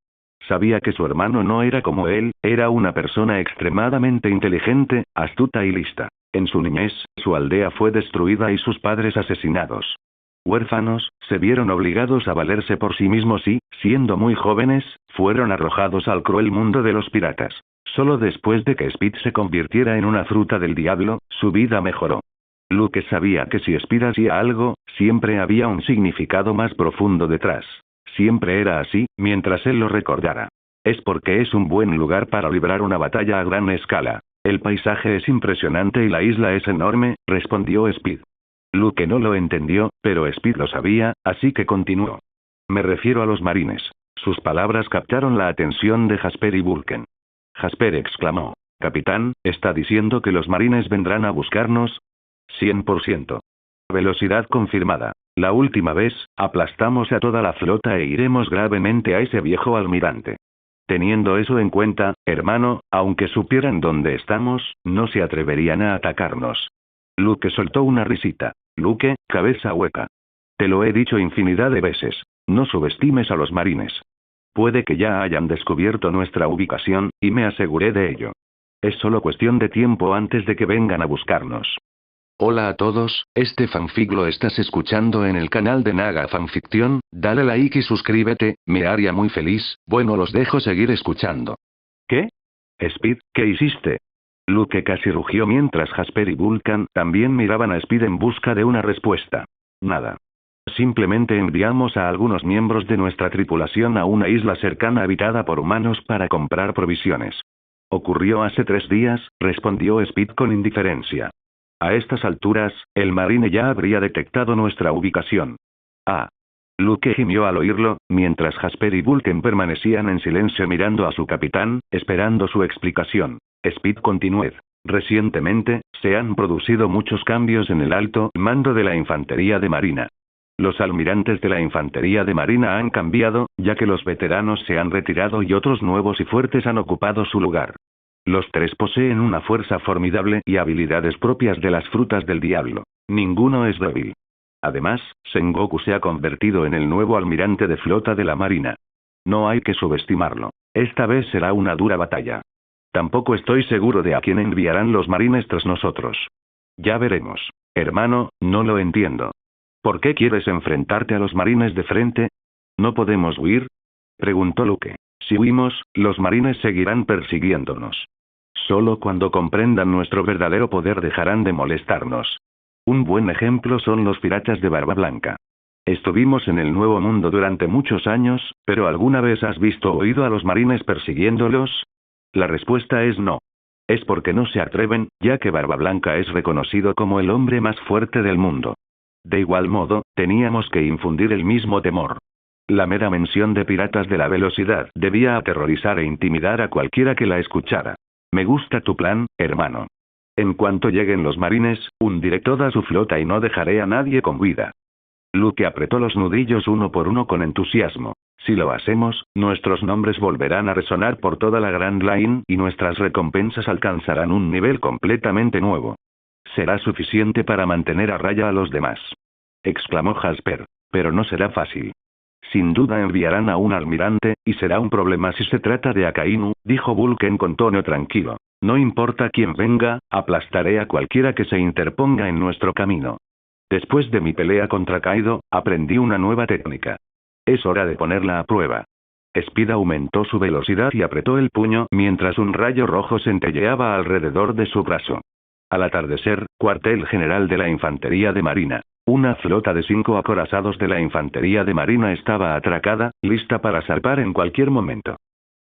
Sabía que su hermano no era como él, era una persona extremadamente inteligente, astuta y lista. En su niñez, su aldea fue destruida y sus padres asesinados. Huérfanos, se vieron obligados a valerse por sí mismos y, siendo muy jóvenes, fueron arrojados al cruel mundo de los piratas. Solo después de que Speed se convirtiera en una fruta del diablo, su vida mejoró. Luke sabía que si Speed hacía algo, siempre había un significado más profundo detrás. Siempre era así, mientras él lo recordara. «Es porque es un buen lugar para librar una batalla a gran escala. El paisaje es impresionante y la isla es enorme», respondió Speed. Luke no lo entendió, pero Speed lo sabía, así que continuó. «Me refiero a los marines». Sus palabras captaron la atención de Jasper y Burken. Jasper exclamó. «Capitán, ¿está diciendo que los marines vendrán a buscarnos?». «100%. Velocidad confirmada. La última vez, aplastamos a toda la flota e iremos gravemente a ese viejo almirante. Teniendo eso en cuenta, hermano, aunque supieran dónde estamos, no se atreverían a atacarnos». Luke soltó una risita. «Luke, cabeza hueca. Te lo he dicho infinidad de veces. No subestimes a los marines. Puede que ya hayan descubierto nuestra ubicación, y me aseguré de ello. Es solo cuestión de tiempo antes de que vengan a buscarnos». Hola a todos, este fanfic lo estás escuchando en el canal de Naga Fanfiction, dale like y suscríbete, me haría muy feliz. Bueno, los dejo seguir escuchando. ¿Qué? Speed, ¿qué hiciste? Luke casi rugió mientras Jasper y Vulcan también miraban a Speed en busca de una respuesta. Nada. Simplemente enviamos a algunos miembros de nuestra tripulación a una isla cercana habitada por humanos para comprar provisiones. Ocurrió hace 3 días, respondió Speed con indiferencia. A estas alturas, el marine ya habría detectado nuestra ubicación. Luke gimió al oírlo, mientras Jasper y Vulcan permanecían en silencio mirando a su capitán, esperando su explicación. Speed continuó. Recientemente, se han producido muchos cambios en el alto mando de la infantería de marina. Los almirantes de la infantería de marina han cambiado, ya que los veteranos se han retirado y otros nuevos y fuertes han ocupado su lugar. Los 3 poseen una fuerza formidable y habilidades propias de las frutas del diablo. Ninguno es débil. Además, Sengoku se ha convertido en el nuevo almirante de flota de la marina. No hay que subestimarlo. Esta vez será una dura batalla. Tampoco estoy seguro de a quién enviarán los marines tras nosotros. Ya veremos. Hermano, no lo entiendo. ¿Por qué quieres enfrentarte a los marines de frente? ¿No podemos huir?, preguntó Luke. Si huimos, los marines seguirán persiguiéndonos. Solo cuando comprendan nuestro verdadero poder dejarán de molestarnos. Un buen ejemplo son los piratas de Barba Blanca. Estuvimos en el Nuevo Mundo durante muchos años, pero ¿alguna vez has visto o oído a los marines persiguiéndolos? La respuesta es no. Es porque no se atreven, ya que Barba Blanca es reconocido como el hombre más fuerte del mundo. De igual modo, teníamos que infundir el mismo temor. La mera mención de piratas de la velocidad debía aterrorizar e intimidar a cualquiera que la escuchara. Me gusta tu plan, hermano. En cuanto lleguen los marines, hundiré toda su flota y no dejaré a nadie con vida. Luke apretó los nudillos uno por uno con entusiasmo. Si lo hacemos, nuestros nombres volverán a resonar por toda la Grand Line y nuestras recompensas alcanzarán un nivel completamente nuevo. Será suficiente para mantener a raya a los demás, exclamó Jasper. Pero no será fácil. Sin duda enviarán a un almirante, y será un problema si se trata de Akainu, dijo Vulcan con tono tranquilo. No importa quién venga, aplastaré a cualquiera que se interponga en nuestro camino. Después de mi pelea contra Kaido, aprendí una nueva técnica. Es hora de ponerla a prueba. Speed aumentó su velocidad y apretó el puño mientras un rayo rojo centelleaba alrededor de su brazo. Al atardecer, cuartel general de la Infantería de Marina. Una flota de 5 acorazados de la Infantería de Marina estaba atracada, lista para zarpar en cualquier momento.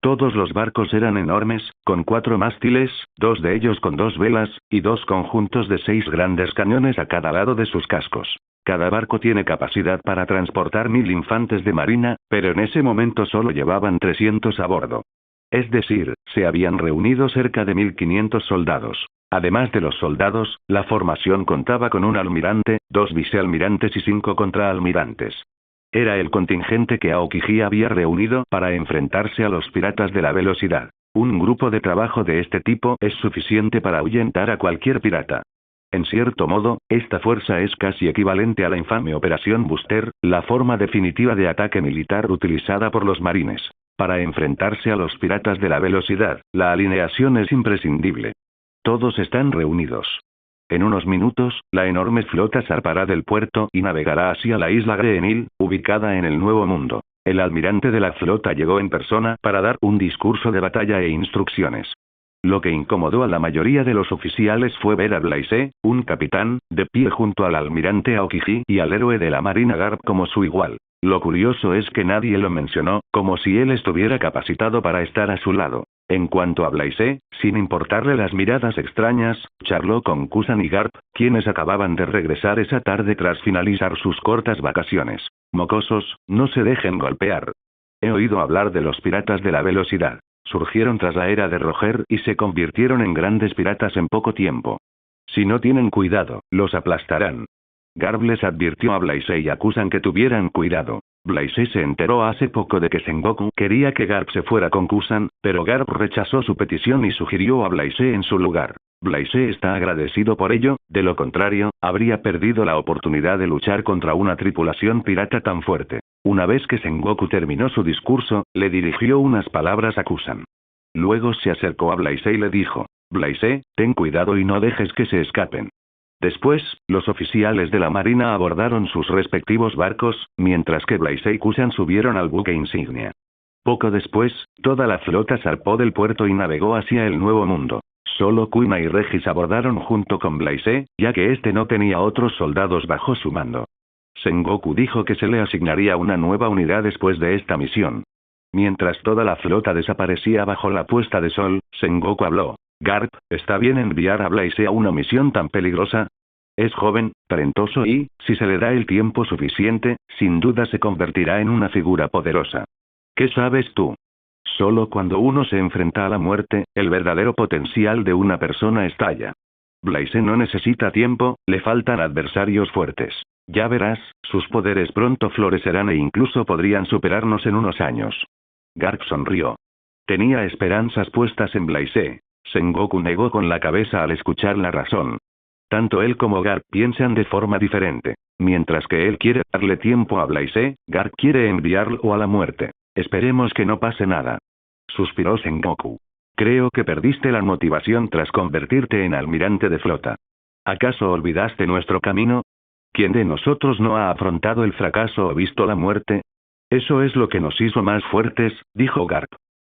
Todos los barcos eran enormes, con 4 mástiles, 2 de ellos con 2 velas, y 2 conjuntos de 6 grandes cañones a cada lado de sus cascos. Cada barco tiene capacidad para transportar 1000 infantes de marina, pero en ese momento solo llevaban 300 a bordo. Es decir, se habían reunido cerca de 1500 soldados. Además de los soldados, la formación contaba con un almirante, 2 vicealmirantes y 5 contraalmirantes. Era el contingente que Aokiji había reunido para enfrentarse a los piratas de la velocidad. Un grupo de trabajo de este tipo es suficiente para ahuyentar a cualquier pirata. En cierto modo, esta fuerza es casi equivalente a la infame Operación Buster, la forma definitiva de ataque militar utilizada por los marines. Para enfrentarse a los piratas de la velocidad, la alineación es imprescindible. Todos están reunidos. En unos minutos, la enorme flota zarpará del puerto y navegará hacia la isla Greenhill, ubicada en el Nuevo Mundo. El almirante de la flota llegó en persona para dar un discurso de batalla e instrucciones. Lo que incomodó a la mayoría de los oficiales fue ver a Blaise, un capitán, de pie junto al almirante Aokiji y al héroe de la Marina Garp como su igual. Lo curioso es que nadie lo mencionó, como si él estuviera capacitado para estar a su lado. En cuanto a Blaise, sin importarle las miradas extrañas, charló con Kusan y Garp, quienes acababan de regresar esa tarde tras finalizar sus cortas vacaciones. Mocosos, no se dejen golpear. He oído hablar de los piratas de la velocidad. Surgieron tras la era de Roger y se convirtieron en grandes piratas en poco tiempo. Si no tienen cuidado, los aplastarán. Garp les advirtió a Blaise y a Kusan que tuvieran cuidado. Blaise se enteró hace poco de que Sengoku quería que Garp se fuera con Kusan, pero Garp rechazó su petición y sugirió a Blaise en su lugar. Blaise está agradecido por ello, de lo contrario, habría perdido la oportunidad de luchar contra una tripulación pirata tan fuerte. Una vez que Sengoku terminó su discurso, le dirigió unas palabras a Kusan. Luego se acercó a Blaise y le dijo: Blaise, ten cuidado y no dejes que se escapen. Después, los oficiales de la marina abordaron sus respectivos barcos, mientras que Blaise y Kusan subieron al buque insignia. Poco después, toda la flota zarpó del puerto y navegó hacia el Nuevo Mundo. Solo Kuina y Regis abordaron junto con Blaise, ya que este no tenía otros soldados bajo su mando. Sengoku dijo que se le asignaría una nueva unidad después de esta misión. Mientras toda la flota desaparecía bajo la puesta de sol, Sengoku habló. Garp, ¿está bien enviar a Blaise a una misión tan peligrosa? Es joven, talentoso y, si se le da el tiempo suficiente, sin duda se convertirá en una figura poderosa. ¿Qué sabes tú? Solo cuando uno se enfrenta a la muerte, el verdadero potencial de una persona estalla. Blaise no necesita tiempo, le faltan adversarios fuertes. Ya verás, sus poderes pronto florecerán e incluso podrían superarnos en unos años. Garp sonrió. Tenía esperanzas puestas en Blaise. Sengoku negó con la cabeza al escuchar la razón. Tanto él como Garp piensan de forma diferente. Mientras que él quiere darle tiempo a Blaise, Garp quiere enviarlo a la muerte. Esperemos que no pase nada. Suspiró Sengoku. Creo que perdiste la motivación tras convertirte en almirante de flota. ¿Acaso olvidaste nuestro camino? ¿Quién de nosotros no ha afrontado el fracaso o visto la muerte? Eso es lo que nos hizo más fuertes, dijo Garp.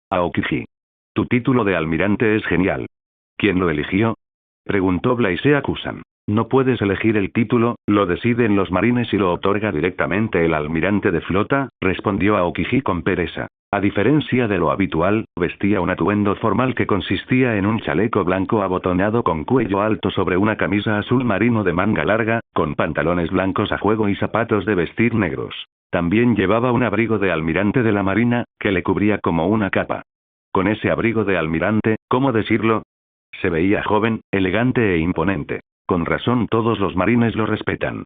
Aokiji. Tu título de almirante es genial. ¿Quién lo eligió? Preguntó Blaise a Kusan. No puedes elegir el título, lo deciden los marines y lo otorga directamente el almirante de flota, respondió Aokiji con pereza. A diferencia de lo habitual, vestía un atuendo formal que consistía en un chaleco blanco abotonado con cuello alto sobre una camisa azul marino de manga larga, con pantalones blancos a juego y zapatos de vestir negros. También llevaba un abrigo de almirante de la marina, que le cubría como una capa. Con ese abrigo de almirante, ¿cómo decirlo? Se veía joven, elegante e imponente. Con razón todos los marines lo respetan.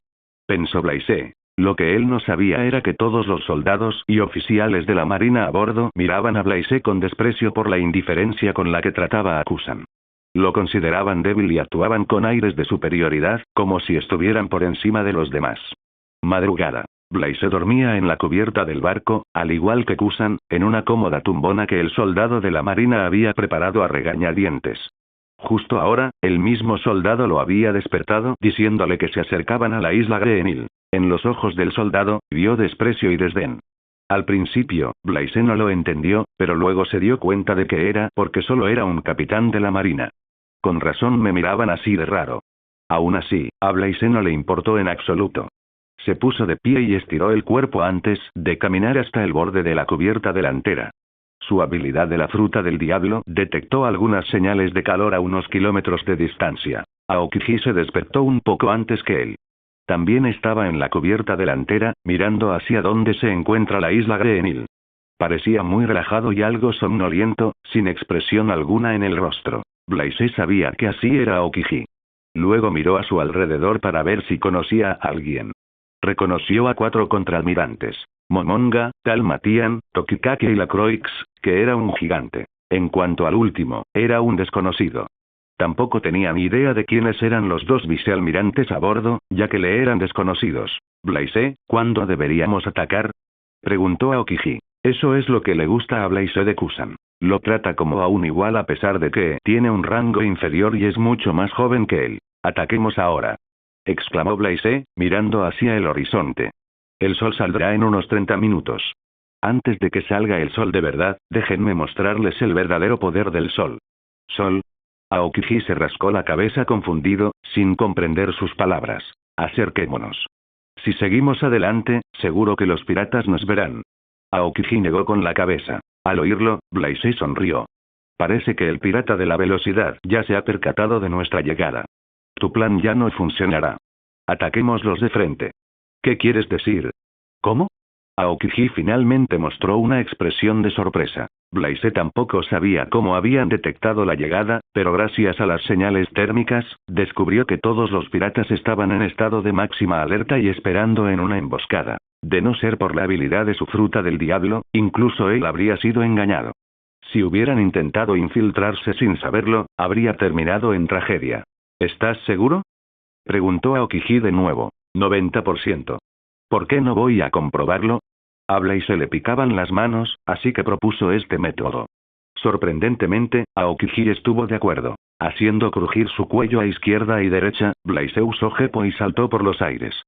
Pensó Blaise. Lo que él no sabía era que todos los soldados y oficiales de la marina a bordo miraban a Blaise con desprecio por la indiferencia con la que trataba a Kusan. Lo consideraban débil y actuaban con aires de superioridad, como si estuvieran por encima de los demás. Madrugada. Blaise dormía en la cubierta del barco, al igual que Kusan, en una cómoda tumbona que el soldado de la marina había preparado a regañadientes. Justo ahora, el mismo soldado lo había despertado diciéndole que se acercaban a la isla Greenhill. En los ojos del soldado, vio desprecio y desdén. Al principio, Blaise no lo entendió, pero luego se dio cuenta de que era porque solo era un capitán de la marina. Con razón me miraban así de raro. Aún así, a Blaise no le importó en absoluto. Se puso de pie y estiró el cuerpo antes de caminar hasta el borde de la cubierta delantera. Su habilidad de la fruta del diablo detectó algunas señales de calor a unos kilómetros de distancia. Aokiji se despertó un poco antes que él. También estaba en la cubierta delantera, mirando hacia donde se encuentra la isla Greenhill. Parecía muy relajado y algo somnoliento, sin expresión alguna en el rostro. Blaise sabía que así era Aokiji. Luego miró a su alrededor para ver si conocía a alguien. Reconoció a 4 contraalmirantes. Momonga, Talmatian, Tokikake y Lacroix, que era un gigante. En cuanto al último, era un desconocido. Tampoco tenía ni idea de quiénes eran los 2 vicealmirantes a bordo, ya que le eran desconocidos. Blaise, ¿cuándo deberíamos atacar? Preguntó Aokiji. Eso es lo que le gusta a Blaise de Kusan. Lo trata como a un igual a pesar de que tiene un rango inferior y es mucho más joven que él. Ataquemos ahora. Exclamó Blaise, mirando hacia el horizonte. El sol saldrá en unos 30 minutos. Antes de que salga el sol de verdad, déjenme mostrarles el verdadero poder del sol. ¿Sol? Aokiji se rascó la cabeza confundido, sin comprender sus palabras. Acerquémonos. Si seguimos adelante, seguro que los piratas nos verán. Aokiji negó con la cabeza. Al oírlo, Blaise sonrió. Parece que el pirata de la velocidad ya se ha percatado de nuestra llegada. Tu plan ya no funcionará. Ataquémoslos de frente. ¿Qué quieres decir? ¿Cómo? Aokiji finalmente mostró una expresión de sorpresa. Blaise tampoco sabía cómo habían detectado la llegada, pero gracias a las señales térmicas, descubrió que todos los piratas estaban en estado de máxima alerta y esperando en una emboscada. De no ser por la habilidad de su fruta del diablo, incluso él habría sido engañado. Si hubieran intentado infiltrarse sin saberlo, habría terminado en tragedia. ¿Estás seguro? Preguntó Aokiji de nuevo. 90%. ¿Por qué no voy a comprobarlo? A Blaise le picaban las manos, así que propuso este método. Sorprendentemente, Aokiji estuvo de acuerdo. Haciendo crujir su cuello a izquierda y derecha, Blaise usó Gepo y saltó por los aires.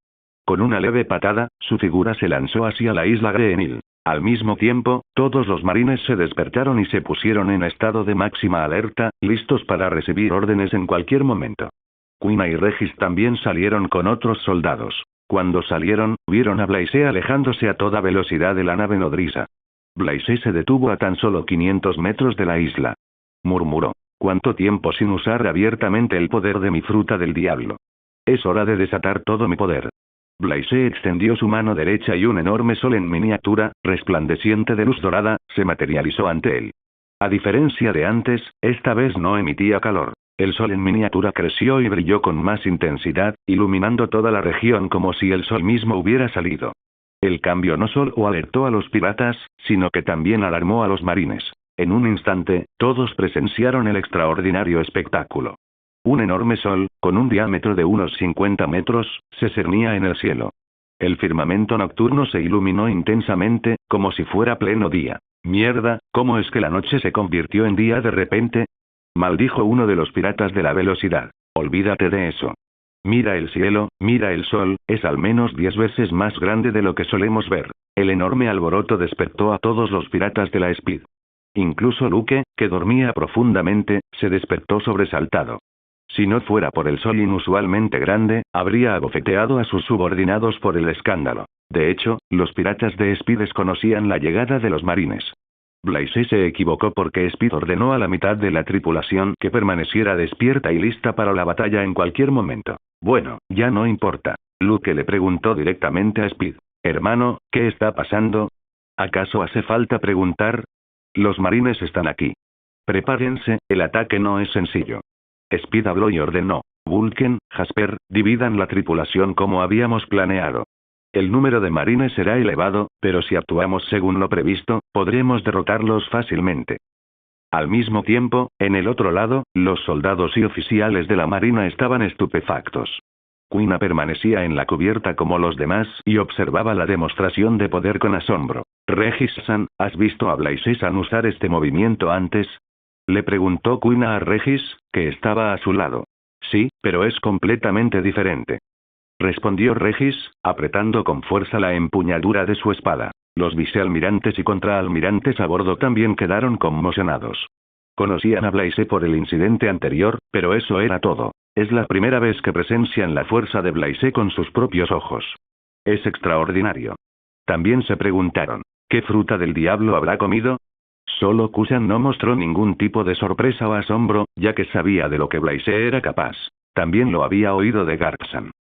Con una leve patada, su figura se lanzó hacia la isla Greenhill. Al mismo tiempo, todos los marines se despertaron y se pusieron en estado de máxima alerta, listos para recibir órdenes en cualquier momento. Quina y Regis también salieron con otros soldados. Cuando salieron, vieron a Blaise alejándose a toda velocidad de la nave nodriza. Blaise se detuvo a tan solo 500 metros de la isla. Murmuró. ¿Cuánto tiempo sin usar abiertamente el poder de mi fruta del diablo? Es hora de desatar todo mi poder. Blaise extendió su mano derecha y un enorme sol en miniatura, resplandeciente de luz dorada, se materializó ante él. A diferencia de antes, esta vez no emitía calor. El sol en miniatura creció y brilló con más intensidad, iluminando toda la región como si el sol mismo hubiera salido. El cambio no solo alertó a los piratas, sino que también alarmó a los marines. En un instante, todos presenciaron el extraordinario espectáculo. Un enorme sol, con un diámetro de unos 50 metros, se cernía en el cielo. El firmamento nocturno se iluminó intensamente, como si fuera pleno día. Mierda, ¿cómo es que la noche se convirtió en día de repente? Maldijo uno de los piratas de la velocidad. Olvídate de eso. Mira el cielo, mira el sol, es al menos 10 veces más grande de lo que solemos ver. El enorme alboroto despertó a todos los piratas de la Speed. Incluso Luke, que dormía profundamente, se despertó sobresaltado. Si no fuera por el sol inusualmente grande, habría abofeteado a sus subordinados por el escándalo. De hecho, los piratas de Speed desconocían la llegada de los marines. Blaise se equivocó porque Speed ordenó a la mitad de la tripulación que permaneciera despierta y lista para la batalla en cualquier momento. Bueno, ya no importa. Luke le preguntó directamente a Speed. Hermano, ¿qué está pasando? ¿Acaso hace falta preguntar? Los marines están aquí. Prepárense, el ataque no es sencillo. Speed habló y ordenó. Vulcan, Jasper, dividan la tripulación como habíamos planeado. El número de marines será elevado, pero si actuamos según lo previsto, podremos derrotarlos fácilmente. Al mismo tiempo, en el otro lado, los soldados y oficiales de la marina estaban estupefactos. Quina permanecía en la cubierta como los demás y observaba la demostración de poder con asombro. Regis-san, ¿has visto a Blaise-san usar este movimiento antes? Le preguntó Quina a Regis, que estaba a su lado. Sí, pero es completamente diferente. Respondió Regis, apretando con fuerza la empuñadura de su espada. Los vicealmirantes y contraalmirantes a bordo también quedaron conmocionados. Conocían a Blaise por el incidente anterior, pero eso era todo. Es la primera vez que presencian la fuerza de Blaise con sus propios ojos. Es extraordinario. También se preguntaron, ¿qué fruta del diablo habrá comido? Solo Kusan no mostró ningún tipo de sorpresa o asombro, ya que sabía de lo que Blaise era capaz. También lo había oído de Garpsan.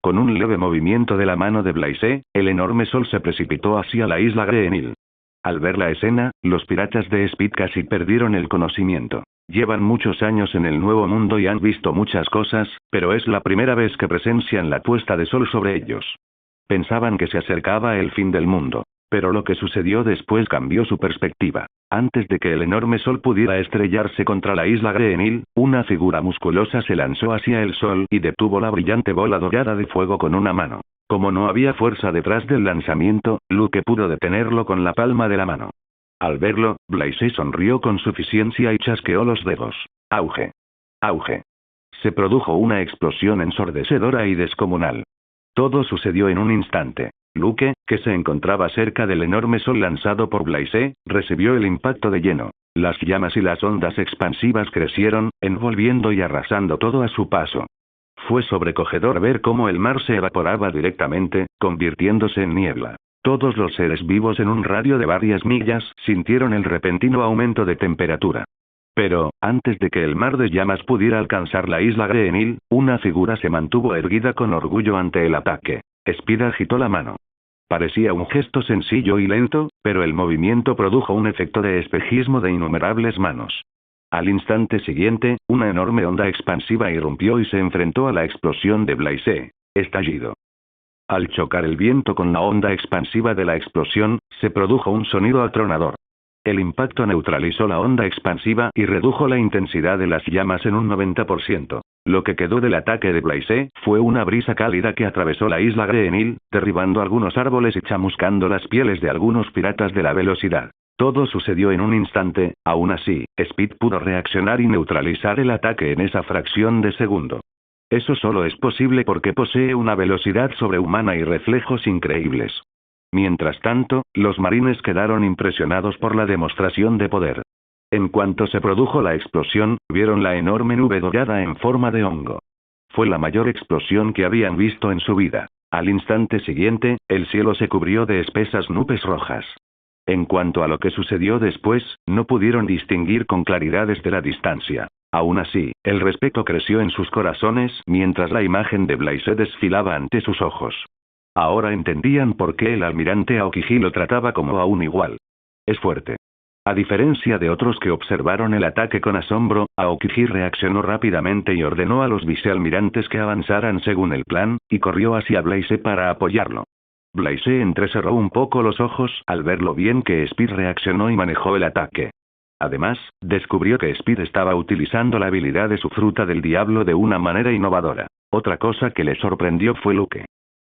Con un leve movimiento de la mano de Blaise, el enorme sol se precipitó hacia la isla Greenhill. Al ver la escena, los piratas de Speed casi perdieron el conocimiento. Llevan muchos años en el Nuevo Mundo y han visto muchas cosas, pero es la primera vez que presencian la puesta de sol sobre ellos. Pensaban que se acercaba el fin del mundo. Pero lo que sucedió después cambió su perspectiva. Antes de que el enorme sol pudiera estrellarse contra la isla Greenhill, una figura musculosa se lanzó hacia el sol y detuvo la brillante bola dorada de fuego con una mano. Como no había fuerza detrás del lanzamiento, Luke pudo detenerlo con la palma de la mano. Al verlo, Blaise sonrió con suficiencia y chasqueó los dedos. ¡Auge! ¡Auge! Se produjo una explosión ensordecedora y descomunal. Todo sucedió en un instante. Luke, que se encontraba cerca del enorme sol lanzado por Blaise, recibió el impacto de lleno. Las llamas y las ondas expansivas crecieron, envolviendo y arrasando todo a su paso. Fue sobrecogedor ver cómo el mar se evaporaba directamente, convirtiéndose en niebla. Todos los seres vivos en un radio de varias millas sintieron el repentino aumento de temperatura. Pero, antes de que el mar de llamas pudiera alcanzar la isla Greenhill, una figura se mantuvo erguida con orgullo ante el ataque. Speed agitó la mano. Parecía un gesto sencillo y lento, pero el movimiento produjo un efecto de espejismo de innumerables manos. Al instante siguiente, una enorme onda expansiva irrumpió y se enfrentó a la explosión de Blaise. Estallido. Al chocar el viento con la onda expansiva de la explosión, se produjo un sonido atronador. El impacto neutralizó la onda expansiva y redujo la intensidad de las llamas en un 90%. Lo que quedó del ataque de Blaise fue una brisa cálida que atravesó la isla Greenhill, derribando algunos árboles y chamuscando las pieles de algunos piratas de la velocidad. Todo sucedió en un instante, aún así, Speed pudo reaccionar y neutralizar el ataque en esa fracción de segundo. Eso solo es posible porque posee una velocidad sobrehumana y reflejos increíbles. Mientras tanto, los marines quedaron impresionados por la demostración de poder. En cuanto se produjo la explosión, vieron la enorme nube dorada en forma de hongo. Fue la mayor explosión que habían visto en su vida. Al instante siguiente, el cielo se cubrió de espesas nubes rojas. En cuanto a lo que sucedió después, no pudieron distinguir con claridad desde la distancia. Aún así, el respeto creció en sus corazones mientras la imagen de Blaise desfilaba ante sus ojos. Ahora entendían por qué el almirante Aokiji lo trataba como a un igual. Es fuerte. A diferencia de otros que observaron el ataque con asombro, Aokiji reaccionó rápidamente y ordenó a los vicealmirantes que avanzaran según el plan, y corrió hacia Blaise para apoyarlo. Blaise entrecerró un poco los ojos al ver lo bien que Speed reaccionó y manejó el ataque. Además, descubrió que Speed estaba utilizando la habilidad de su fruta del diablo de una manera innovadora. Otra cosa que le sorprendió fue Luke.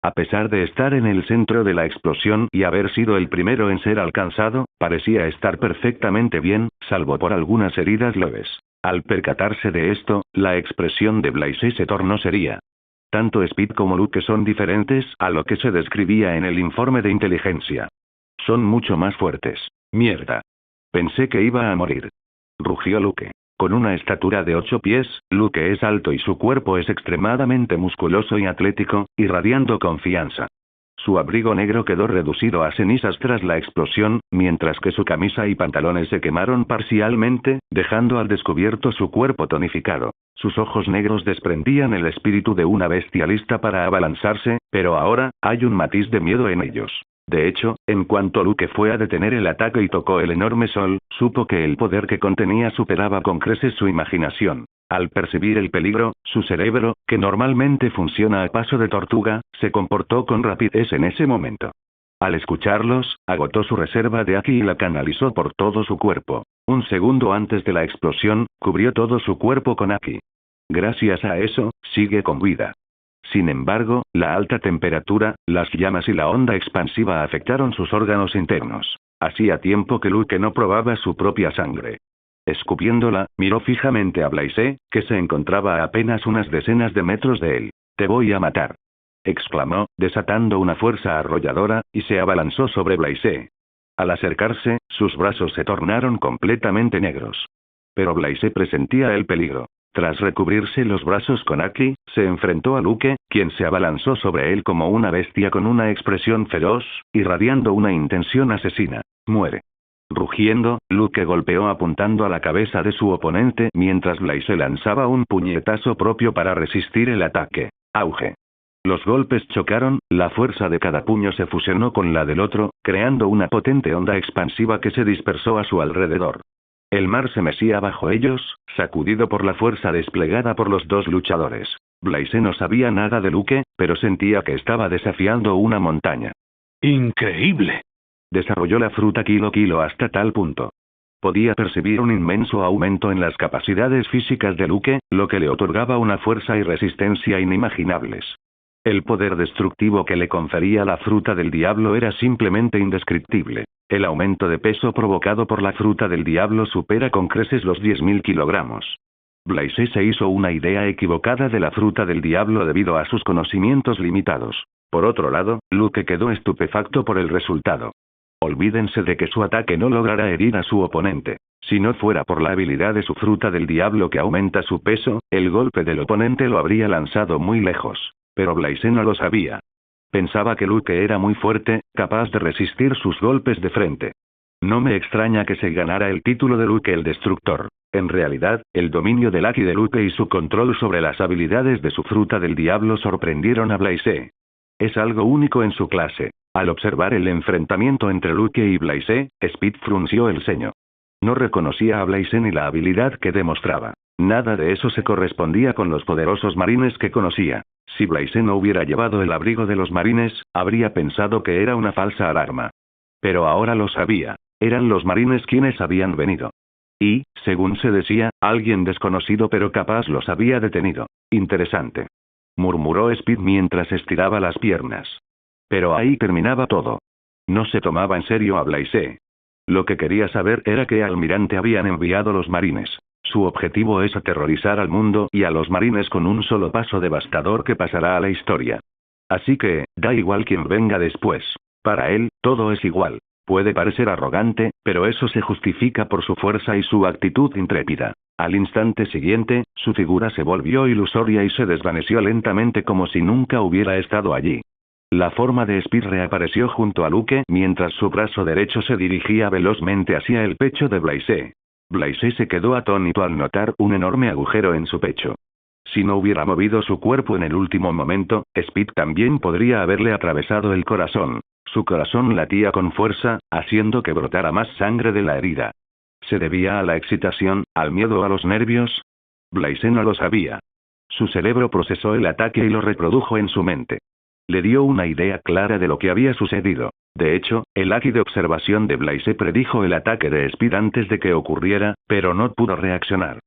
A pesar de estar en el centro de la explosión y haber sido el primero en ser alcanzado, parecía estar perfectamente bien, salvo por algunas heridas leves. Al percatarse de esto, la expresión de Blaise se tornó seria. Tanto Speed como Luke son diferentes a lo que se describía en el informe de inteligencia. Son mucho más fuertes. Mierda. Pensé que iba a morir. Rugió Luke. Con una estatura de 8 pies, Luke es alto y su cuerpo es extremadamente musculoso y atlético, irradiando confianza. Su abrigo negro quedó reducido a cenizas tras la explosión, mientras que su camisa y pantalones se quemaron parcialmente, dejando al descubierto su cuerpo tonificado. Sus ojos negros desprendían el espíritu de una bestia lista para abalanzarse, pero ahora, hay un matiz de miedo en ellos. De hecho, en cuanto Luke fue a detener el ataque y tocó el enorme sol, supo que el poder que contenía superaba con creces su imaginación. Al percibir el peligro, su cerebro, que normalmente funciona a paso de tortuga, se comportó con rapidez en ese momento. Al escucharlos, agotó su reserva de Aki y la canalizó por todo su cuerpo. Un segundo antes de la explosión, cubrió todo su cuerpo con Aki. Gracias a eso, sigue con vida. Sin embargo, la alta temperatura, las llamas y la onda expansiva afectaron sus órganos internos. Hacía tiempo que Luke no probaba su propia sangre. Escupiéndola, miró fijamente a Blaise, que se encontraba a apenas unas decenas de metros de él. «Te voy a matar», exclamó, desatando una fuerza arrolladora, y se abalanzó sobre Blaise. Al acercarse, sus brazos se tornaron completamente negros. Pero Blaise presentía el peligro. Tras recubrirse los brazos con Aki, se enfrentó a Luke, quien se abalanzó sobre él como una bestia con una expresión feroz, irradiando una intención asesina. «Muere». Rugiendo, Luke golpeó apuntando a la cabeza de su oponente mientras Blaise lanzaba un puñetazo propio para resistir el ataque. Auge. Los golpes chocaron, la fuerza de cada puño se fusionó con la del otro, creando una potente onda expansiva que se dispersó a su alrededor. El mar se mecía bajo ellos, sacudido por la fuerza desplegada por los dos luchadores. Blaise no sabía nada de Luke, pero sentía que estaba desafiando una montaña. ¡Increíble! Desarrolló la fruta Kilo hasta tal punto. Podía percibir un inmenso aumento en las capacidades físicas de Luke, lo que le otorgaba una fuerza y resistencia inimaginables. El poder destructivo que le confería la fruta del diablo era simplemente indescriptible. El aumento de peso provocado por la fruta del diablo supera con creces los 10.000 kilogramos. Blaise se hizo una idea equivocada de la fruta del diablo debido a sus conocimientos limitados. Por otro lado, Luke quedó estupefacto por el resultado. Olvídense de que su ataque no lograra herir a su oponente. Si no fuera por la habilidad de su fruta del diablo que aumenta su peso, el golpe del oponente lo habría lanzado muy lejos. Pero Blaise no lo sabía. Pensaba que Luke era muy fuerte, capaz de resistir sus golpes de frente. No me extraña que se ganara el título de Luke el Destructor. En realidad, el dominio del Aki de Luke y su control sobre las habilidades de su fruta del diablo sorprendieron a Blaise. Es algo único en su clase. Al observar el enfrentamiento entre Luke y Blaise, Speed frunció el ceño. No reconocía a Blaise ni la habilidad que demostraba. Nada de eso se correspondía con los poderosos marines que conocía. Si Blaise no hubiera llevado el abrigo de los marines, habría pensado que era una falsa alarma. Pero ahora lo sabía. Eran los marines quienes habían venido. Y, según se decía, alguien desconocido pero capaz los había detenido. Interesante. Murmuró Speed mientras estiraba las piernas. Pero ahí terminaba todo. No se tomaba en serio a Blaise. Lo que quería saber era qué almirante habían enviado los marines. Su objetivo es aterrorizar al mundo y a los marines con un solo paso devastador que pasará a la historia. Así que, da igual quién venga después. Para él, todo es igual. Puede parecer arrogante, pero eso se justifica por su fuerza y su actitud intrépida. Al instante siguiente, su figura se volvió ilusoria y se desvaneció lentamente como si nunca hubiera estado allí. La forma de Speed reapareció junto a Luke mientras su brazo derecho se dirigía velozmente hacia el pecho de Blaise. Blaise se quedó atónito al notar un enorme agujero en su pecho. Si no hubiera movido su cuerpo en el último momento, Speed también podría haberle atravesado el corazón. Su corazón latía con fuerza, haciendo que brotara más sangre de la herida. ¿Se debía a la excitación, al miedo o a los nervios? Blaise no lo sabía. Su cerebro procesó el ataque y lo reprodujo en su mente. Le dio una idea clara de lo que había sucedido. De hecho, el Aki de observación de Blaise predijo el ataque de Speed antes de que ocurriera, pero no pudo reaccionar.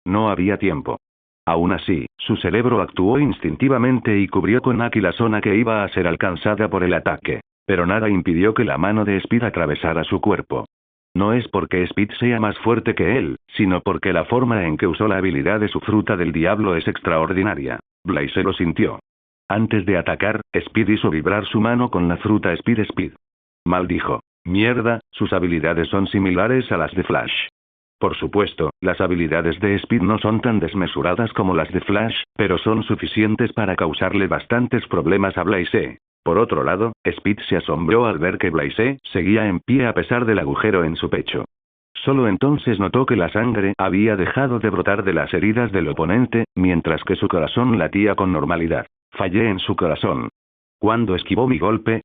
No había tiempo. Aún así, su cerebro actuó instintivamente y cubrió con Aki la zona que iba a ser alcanzada por el ataque. Pero nada impidió que la mano de Speed atravesara su cuerpo. No es porque Speed sea más fuerte que él, sino porque la forma en que usó la habilidad de su fruta del diablo es extraordinaria. Blaze lo sintió. Antes de atacar, Speed hizo vibrar su mano con la fruta Speed. Maldijo. Mierda, sus habilidades son similares a las de Flash. Por supuesto, las habilidades de Speed no son tan desmesuradas como las de Flash, pero son suficientes para causarle bastantes problemas a Blaze. Por otro lado, Speed se asombró al ver que Blaze seguía en pie a pesar del agujero en su pecho. Solo entonces notó que la sangre había dejado de brotar de las heridas del oponente, mientras que su corazón latía con normalidad. Fallé en su corazón. ¿Cuándo esquivó mi golpe?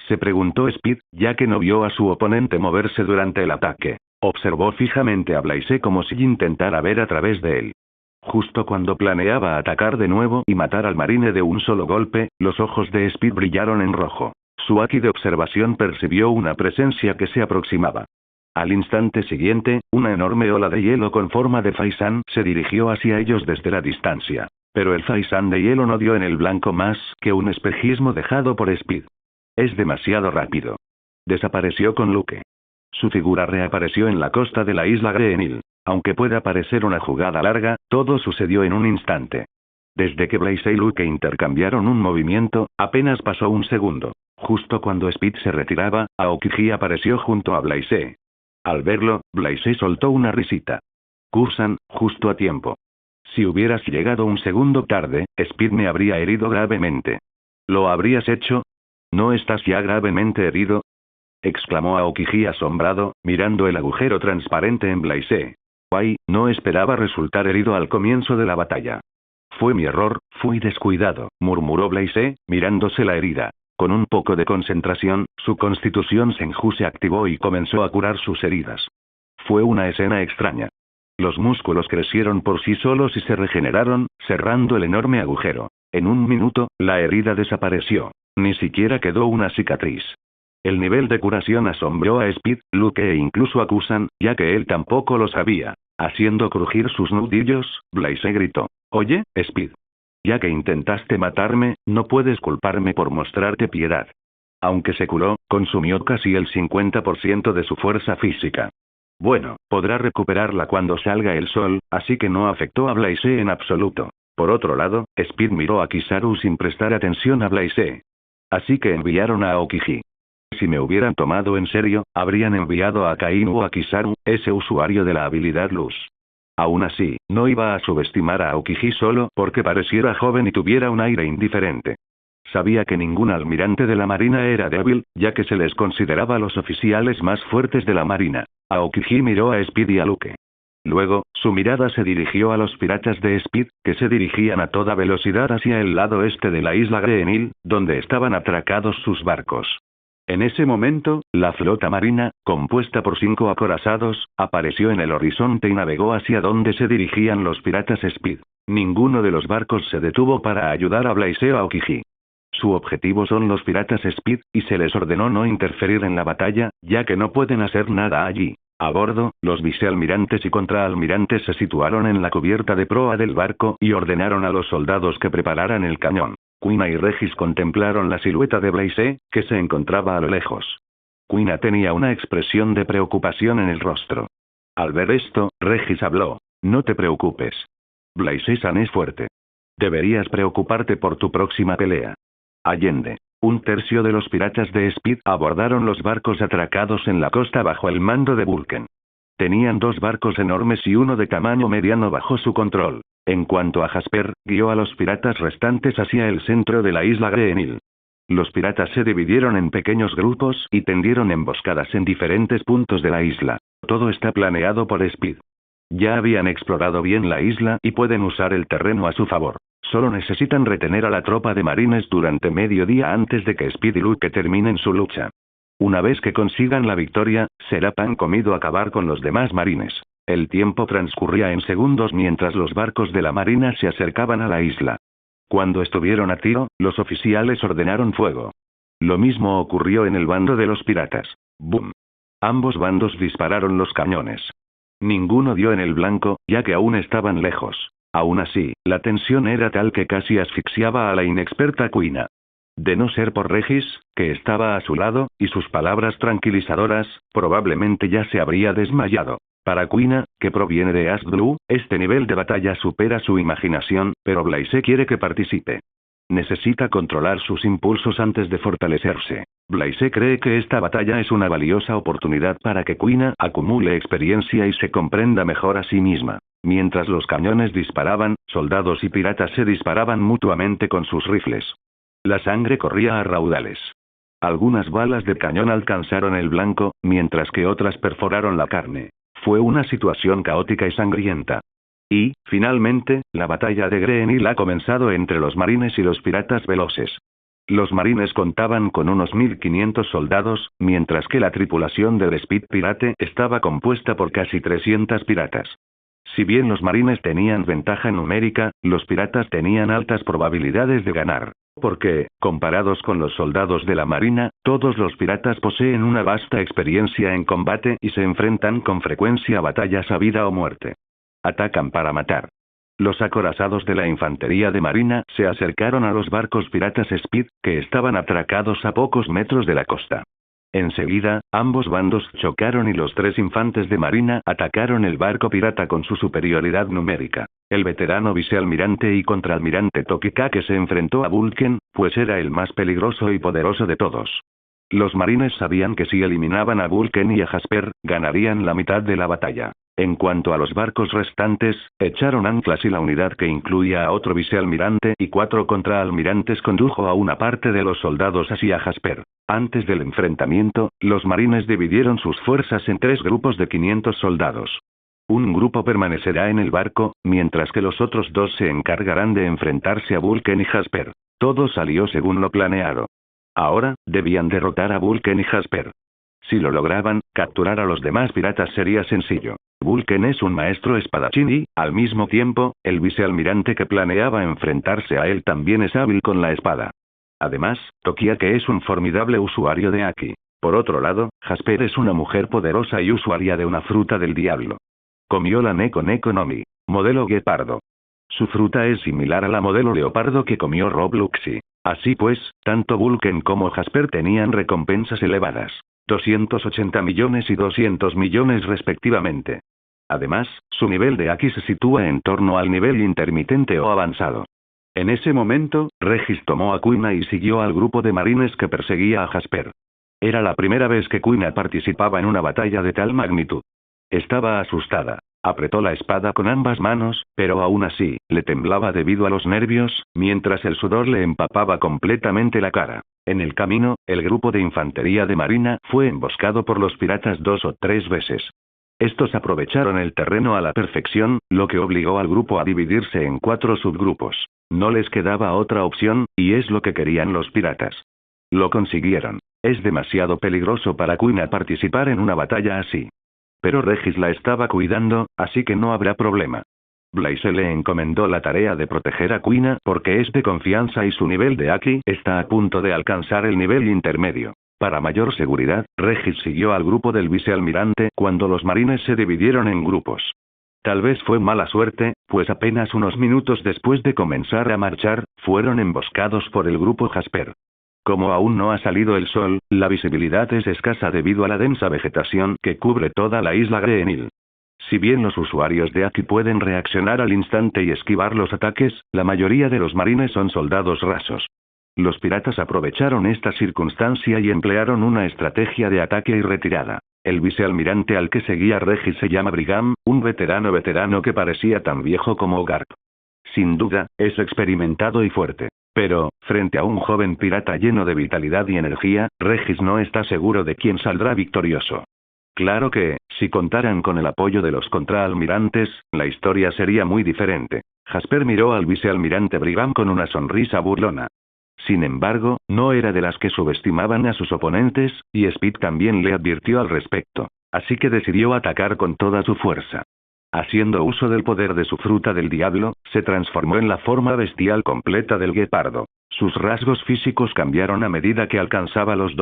Se preguntó Speed, ya que no vio a su oponente moverse durante el ataque. Observó fijamente a Blaze como si intentara ver a través de él. Justo cuando planeaba atacar de nuevo y matar al marine de un solo golpe, los ojos de Speed brillaron en rojo. Su Aki de observación percibió una presencia que se aproximaba. Al instante siguiente, una enorme ola de hielo con forma de faisán se dirigió hacia ellos desde la distancia. Pero el faisán de hielo no dio en el blanco más que un espejismo dejado por Speed. Es demasiado rápido. Desapareció con Luke. Su figura reapareció en la costa de la isla Greenhill. Aunque pueda parecer una jugada larga, todo sucedió en un instante. Desde que Blaze y Luke intercambiaron un movimiento, apenas pasó un segundo. Justo cuando Speed se retiraba, Aokiji apareció junto a Blaze. Al verlo, Blaze soltó una risita. Kusan, justo a tiempo. Si hubieras llegado un segundo tarde, Speed me habría herido gravemente. ¿Lo habrías hecho? ¿No estás ya gravemente herido?, exclamó Aokiji asombrado, mirando el agujero transparente en Blaze. Guay, no esperaba resultar herido al comienzo de la batalla. Fue mi error, fui descuidado, murmuró Blaze, mirándose la herida. Con un poco de concentración, su constitución Senju se activó y comenzó a curar sus heridas. Fue una escena extraña. Los músculos crecieron por sí solos y se regeneraron, cerrando el enorme agujero. En un minuto, la herida desapareció. Ni siquiera quedó una cicatriz. El nivel de curación asombró a Speed, Luke e incluso a Kusan, ya que él tampoco lo sabía. Haciendo crujir sus nudillos, Blaze gritó. Oye, Speed. Ya que intentaste matarme, no puedes culparme por mostrarte piedad. Aunque se curó, consumió casi el 50% de su fuerza física. Bueno, podrá recuperarla cuando salga el sol, así que no afectó a Blaze en absoluto. Por otro lado, Speed miró a Kizaru sin prestar atención a Blaze. Así que enviaron a Aokiji. Si me hubieran tomado en serio, habrían enviado a Kainu o a Kizaru, ese usuario de la habilidad luz. Aún así, no iba a subestimar a Aokiji solo porque pareciera joven y tuviera un aire indiferente. Sabía que ningún almirante de la marina era débil, ya que se les consideraba los oficiales más fuertes de la marina. Aokiji miró a Speed y a Luke. Luego, su mirada se dirigió a los piratas de Speed, que se dirigían a toda velocidad hacia el lado este de la isla Greenhill, donde estaban atracados sus barcos. En ese momento, la flota marina, compuesta por 5 acorazados, apareció en el horizonte y navegó hacia donde se dirigían los piratas Speed. Ninguno de los barcos se detuvo para ayudar a Blaze o Aokiji. Su objetivo son los piratas Speed, y se les ordenó no interferir en la batalla, ya que no pueden hacer nada allí. A bordo, los vicealmirantes y contraalmirantes se situaron en la cubierta de proa del barco y ordenaron a los soldados que prepararan el cañón. Quina y Regis contemplaron la silueta de Blaze, que se encontraba a lo lejos. Quina tenía una expresión de preocupación en el rostro. Al ver esto, Regis habló. No te preocupes. Blaze-san es fuerte. Deberías preocuparte por tu próxima pelea. Allende. 1/3 de los piratas de Speed abordaron los barcos atracados en la costa bajo el mando de Vulcan. Tenían 2 barcos enormes y uno de tamaño mediano bajo su control. En cuanto a Jasper, guió a los piratas restantes hacia el centro de la isla Greenhill. Los piratas se dividieron en pequeños grupos y tendieron emboscadas en diferentes puntos de la isla. Todo está planeado por Speed. Ya habían explorado bien la isla y pueden usar el terreno a su favor. Solo necesitan retener a la tropa de marines durante mediodía antes de que Speed y Luke terminen su lucha. Una vez que consigan la victoria, será pan comido acabar con los demás marines. El tiempo transcurría en segundos mientras los barcos de la marina se acercaban a la isla. Cuando estuvieron a tiro, los oficiales ordenaron fuego. Lo mismo ocurrió en el bando de los piratas. ¡Bum! Ambos bandos dispararon los cañones. Ninguno dio en el blanco, ya que aún estaban lejos. Aún así, la tensión era tal que casi asfixiaba a la inexperta Kuina. De no ser por Regis, que estaba a su lado, y sus palabras tranquilizadoras, probablemente ya se habría desmayado. Para Kuina, que proviene de East Blue, este nivel de batalla supera su imaginación, pero Blaise quiere que participe. Necesita controlar sus impulsos antes de fortalecerse. Blaise cree que esta batalla es una valiosa oportunidad para que Kuina acumule experiencia y se comprenda mejor a sí misma. Mientras los cañones disparaban, soldados y piratas se disparaban mutuamente con sus rifles. La sangre corría a raudales. Algunas balas de cañón alcanzaron el blanco, mientras que otras perforaron la carne. Fue una situación caótica y sangrienta. Y, finalmente, la batalla de Green Hill ha comenzado entre los marines y los piratas veloces. Los marines contaban con unos 1500 soldados, mientras que la tripulación del Speed Pirate estaba compuesta por casi 300 piratas. Si bien los marines tenían ventaja numérica, los piratas tenían altas probabilidades de ganar. Porque, comparados con los soldados de la marina, todos los piratas poseen una vasta experiencia en combate y se enfrentan con frecuencia a batallas a vida o muerte. Atacan para matar. Los acorazados de la infantería de marina se acercaron a los barcos piratas Speed, que estaban atracados a pocos metros de la costa. Enseguida, ambos bandos chocaron y los 3 infantes de marina atacaron el barco pirata con su superioridad numérica. El veterano vicealmirante y contraalmirante Tokikake se enfrentó a Vulcan, pues era el más peligroso y poderoso de todos. Los marines sabían que si eliminaban a Vulcan y a Jasper, ganarían la mitad de la batalla. En cuanto a los barcos restantes, echaron anclas y la unidad que incluía a otro vicealmirante y 4 contraalmirantes condujo a una parte de los soldados hacia Jasper. Antes del enfrentamiento, los marines dividieron sus fuerzas en 3 grupos de 500 soldados. Un grupo permanecerá en el barco, mientras que los otros 2 se encargarán de enfrentarse a Vulcan y Jasper. Todo salió según lo planeado. Ahora, debían derrotar a Vulcan y Jasper. Si lo lograban, capturar a los demás piratas sería sencillo. Vulcan es un maestro espadachín y, al mismo tiempo, el vicealmirante que planeaba enfrentarse a él también es hábil con la espada. Además, Tokikake es un formidable usuario de Haki. Por otro lado, Jasper es una mujer poderosa y usuaria de una fruta del diablo. Comió la Neko Neko no Mi, modelo guepardo. Su fruta es similar a la modelo leopardo que comió Rob Luxy. Así pues, tanto Vulcan como Jasper tenían recompensas elevadas. 280 millones y 200 millones respectivamente. Además, su nivel de Haki se sitúa en torno al nivel intermitente o avanzado. En ese momento, Regis tomó a Kuina y siguió al grupo de marines que perseguía a Jasper. Era la primera vez que Kuina participaba en una batalla de tal magnitud. Estaba asustada. Apretó la espada con ambas manos, pero aún así, le temblaba debido a los nervios, mientras el sudor le empapaba completamente la cara. En el camino, el grupo de infantería de marina fue emboscado por los piratas 2 o 3 veces. Estos aprovecharon el terreno a la perfección, lo que obligó al grupo a dividirse en 4 subgrupos. No les quedaba otra opción, y es lo que querían los piratas. Lo consiguieron. Es demasiado peligroso para Kuina participar en una batalla así. Pero Regis la estaba cuidando, así que no habrá problema. Blaise le encomendó la tarea de proteger a Kuina porque es de confianza y su nivel de Haki está a punto de alcanzar el nivel intermedio. Para mayor seguridad, Regis siguió al grupo del vicealmirante cuando los marines se dividieron en grupos. Tal vez fue mala suerte, pues apenas unos minutos después de comenzar a marchar, fueron emboscados por el grupo Jasper. Como aún no ha salido el sol, la visibilidad es escasa debido a la densa vegetación que cubre toda la isla Green Hill. Si bien los usuarios de Haki pueden reaccionar al instante y esquivar los ataques, la mayoría de los marines son soldados rasos. Los piratas aprovecharon esta circunstancia y emplearon una estrategia de ataque y retirada. El vicealmirante al que seguía Regis se llama Brigham, un veterano que parecía tan viejo como Garp. Sin duda, es experimentado y fuerte. Pero, frente a un joven pirata lleno de vitalidad y energía, Regis no está seguro de quién saldrá victorioso. Claro que, si contaran con el apoyo de los contraalmirantes, la historia sería muy diferente. Jasper miró al vicealmirante Brigham con una sonrisa burlona. Sin embargo, no era de las que subestimaban a sus oponentes, y Speed también le advirtió al respecto. Así que decidió atacar con toda su fuerza. Haciendo uso del poder de su fruta del diablo, se transformó en la forma bestial completa del guepardo. Sus rasgos físicos cambiaron a medida que alcanzaba los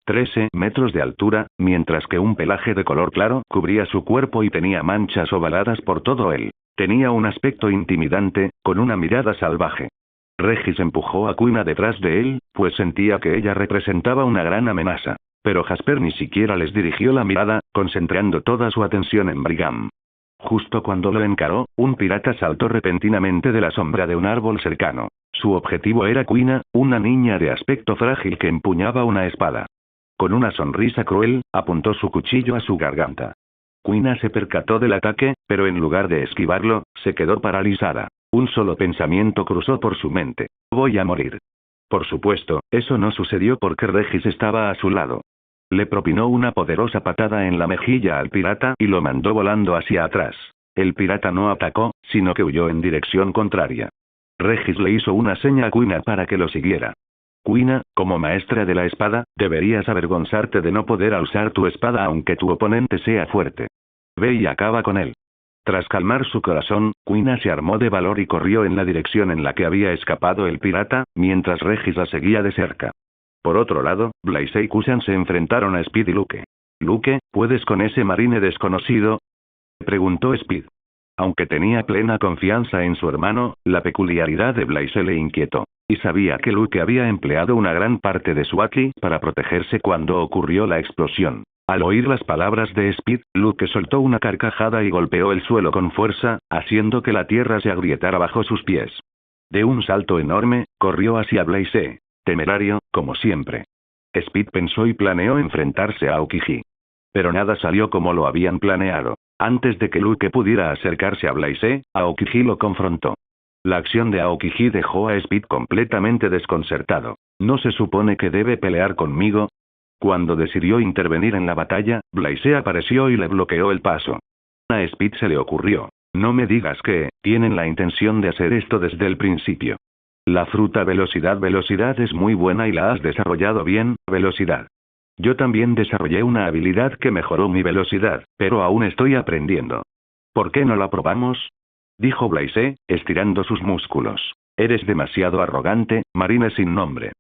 13 metros de altura, mientras que un pelaje de color claro cubría su cuerpo y tenía manchas ovaladas por todo él. Tenía un aspecto intimidante, con una mirada salvaje. Regis empujó a Quina detrás de él, pues sentía que ella representaba una gran amenaza. Pero Jasper ni siquiera les dirigió la mirada, concentrando toda su atención en Brigham. Justo cuando lo encaró, un pirata saltó repentinamente de la sombra de un árbol cercano. Su objetivo era Quina, una niña de aspecto frágil que empuñaba una espada. Con una sonrisa cruel, apuntó su cuchillo a su garganta. Quina se percató del ataque, pero en lugar de esquivarlo, se quedó paralizada. Un solo pensamiento cruzó por su mente: voy a morir. Por supuesto, eso no sucedió porque Regis estaba a su lado. Le propinó una poderosa patada en la mejilla al pirata y lo mandó volando hacia atrás. El pirata no atacó, sino que huyó en dirección contraria. Regis le hizo una seña a Quina para que lo siguiera. Quina, como maestra de la espada, deberías avergonzarte de no poder alzar tu espada aunque tu oponente sea fuerte. Ve y acaba con él. Tras calmar su corazón, Quina se armó de valor y corrió en la dirección en la que había escapado el pirata, mientras Regis la seguía de cerca. Por otro lado, Blaise y Kusan se enfrentaron a Speed y Luke. «Luke, ¿puedes con ese marine desconocido?», preguntó Speed. Aunque tenía plena confianza en su hermano, la peculiaridad de Blaise le inquietó. Y sabía que Luke había empleado una gran parte de su Aki para protegerse cuando ocurrió la explosión. Al oír las palabras de Speed, Luke soltó una carcajada y golpeó el suelo con fuerza, haciendo que la tierra se agrietara bajo sus pies. De un salto enorme, corrió hacia Blaise. Temerario, como siempre. Speed pensó y planeó enfrentarse a Aokiji. Pero nada salió como lo habían planeado. Antes de que Luke pudiera acercarse a Blaise, Aokiji lo confrontó. La acción de Aokiji dejó a Speed completamente desconcertado. ¿No se supone que debe pelear conmigo? Cuando decidió intervenir en la batalla, Blaise apareció y le bloqueó el paso. A Speed se le ocurrió: no me digas que tienen la intención de hacer esto desde el principio. La fruta velocidad es muy buena y la has desarrollado bien, velocidad. Yo también desarrollé una habilidad que mejoró mi velocidad, pero aún estoy aprendiendo. ¿Por qué no la probamos?, dijo Blaise, estirando sus músculos. Eres demasiado arrogante, marine sin nombre.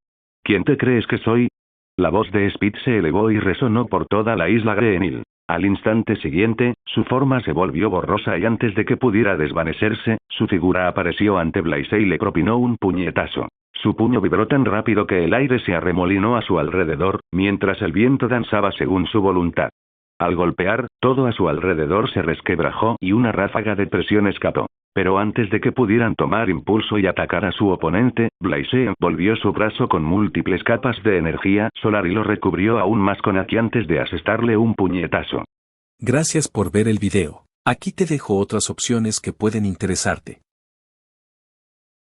¿Quién te crees que soy? La voz de Speed se elevó y resonó por toda la isla Greenhill. Al instante siguiente, su forma se volvió borrosa y antes de que pudiera desvanecerse, su figura apareció ante Blaise y le propinó un puñetazo. Su puño vibró tan rápido que el aire se arremolinó a su alrededor, mientras el viento danzaba según su voluntad. Al golpear, todo a su alrededor se resquebrajó y una ráfaga de presión escapó. Pero antes de que pudieran tomar impulso y atacar a su oponente, Blaise envolvió su brazo con múltiples capas de energía solar y lo recubrió aún más con Aki antes de asestarle un puñetazo. Gracias por ver el video. Aquí te dejo otras opciones que pueden interesarte.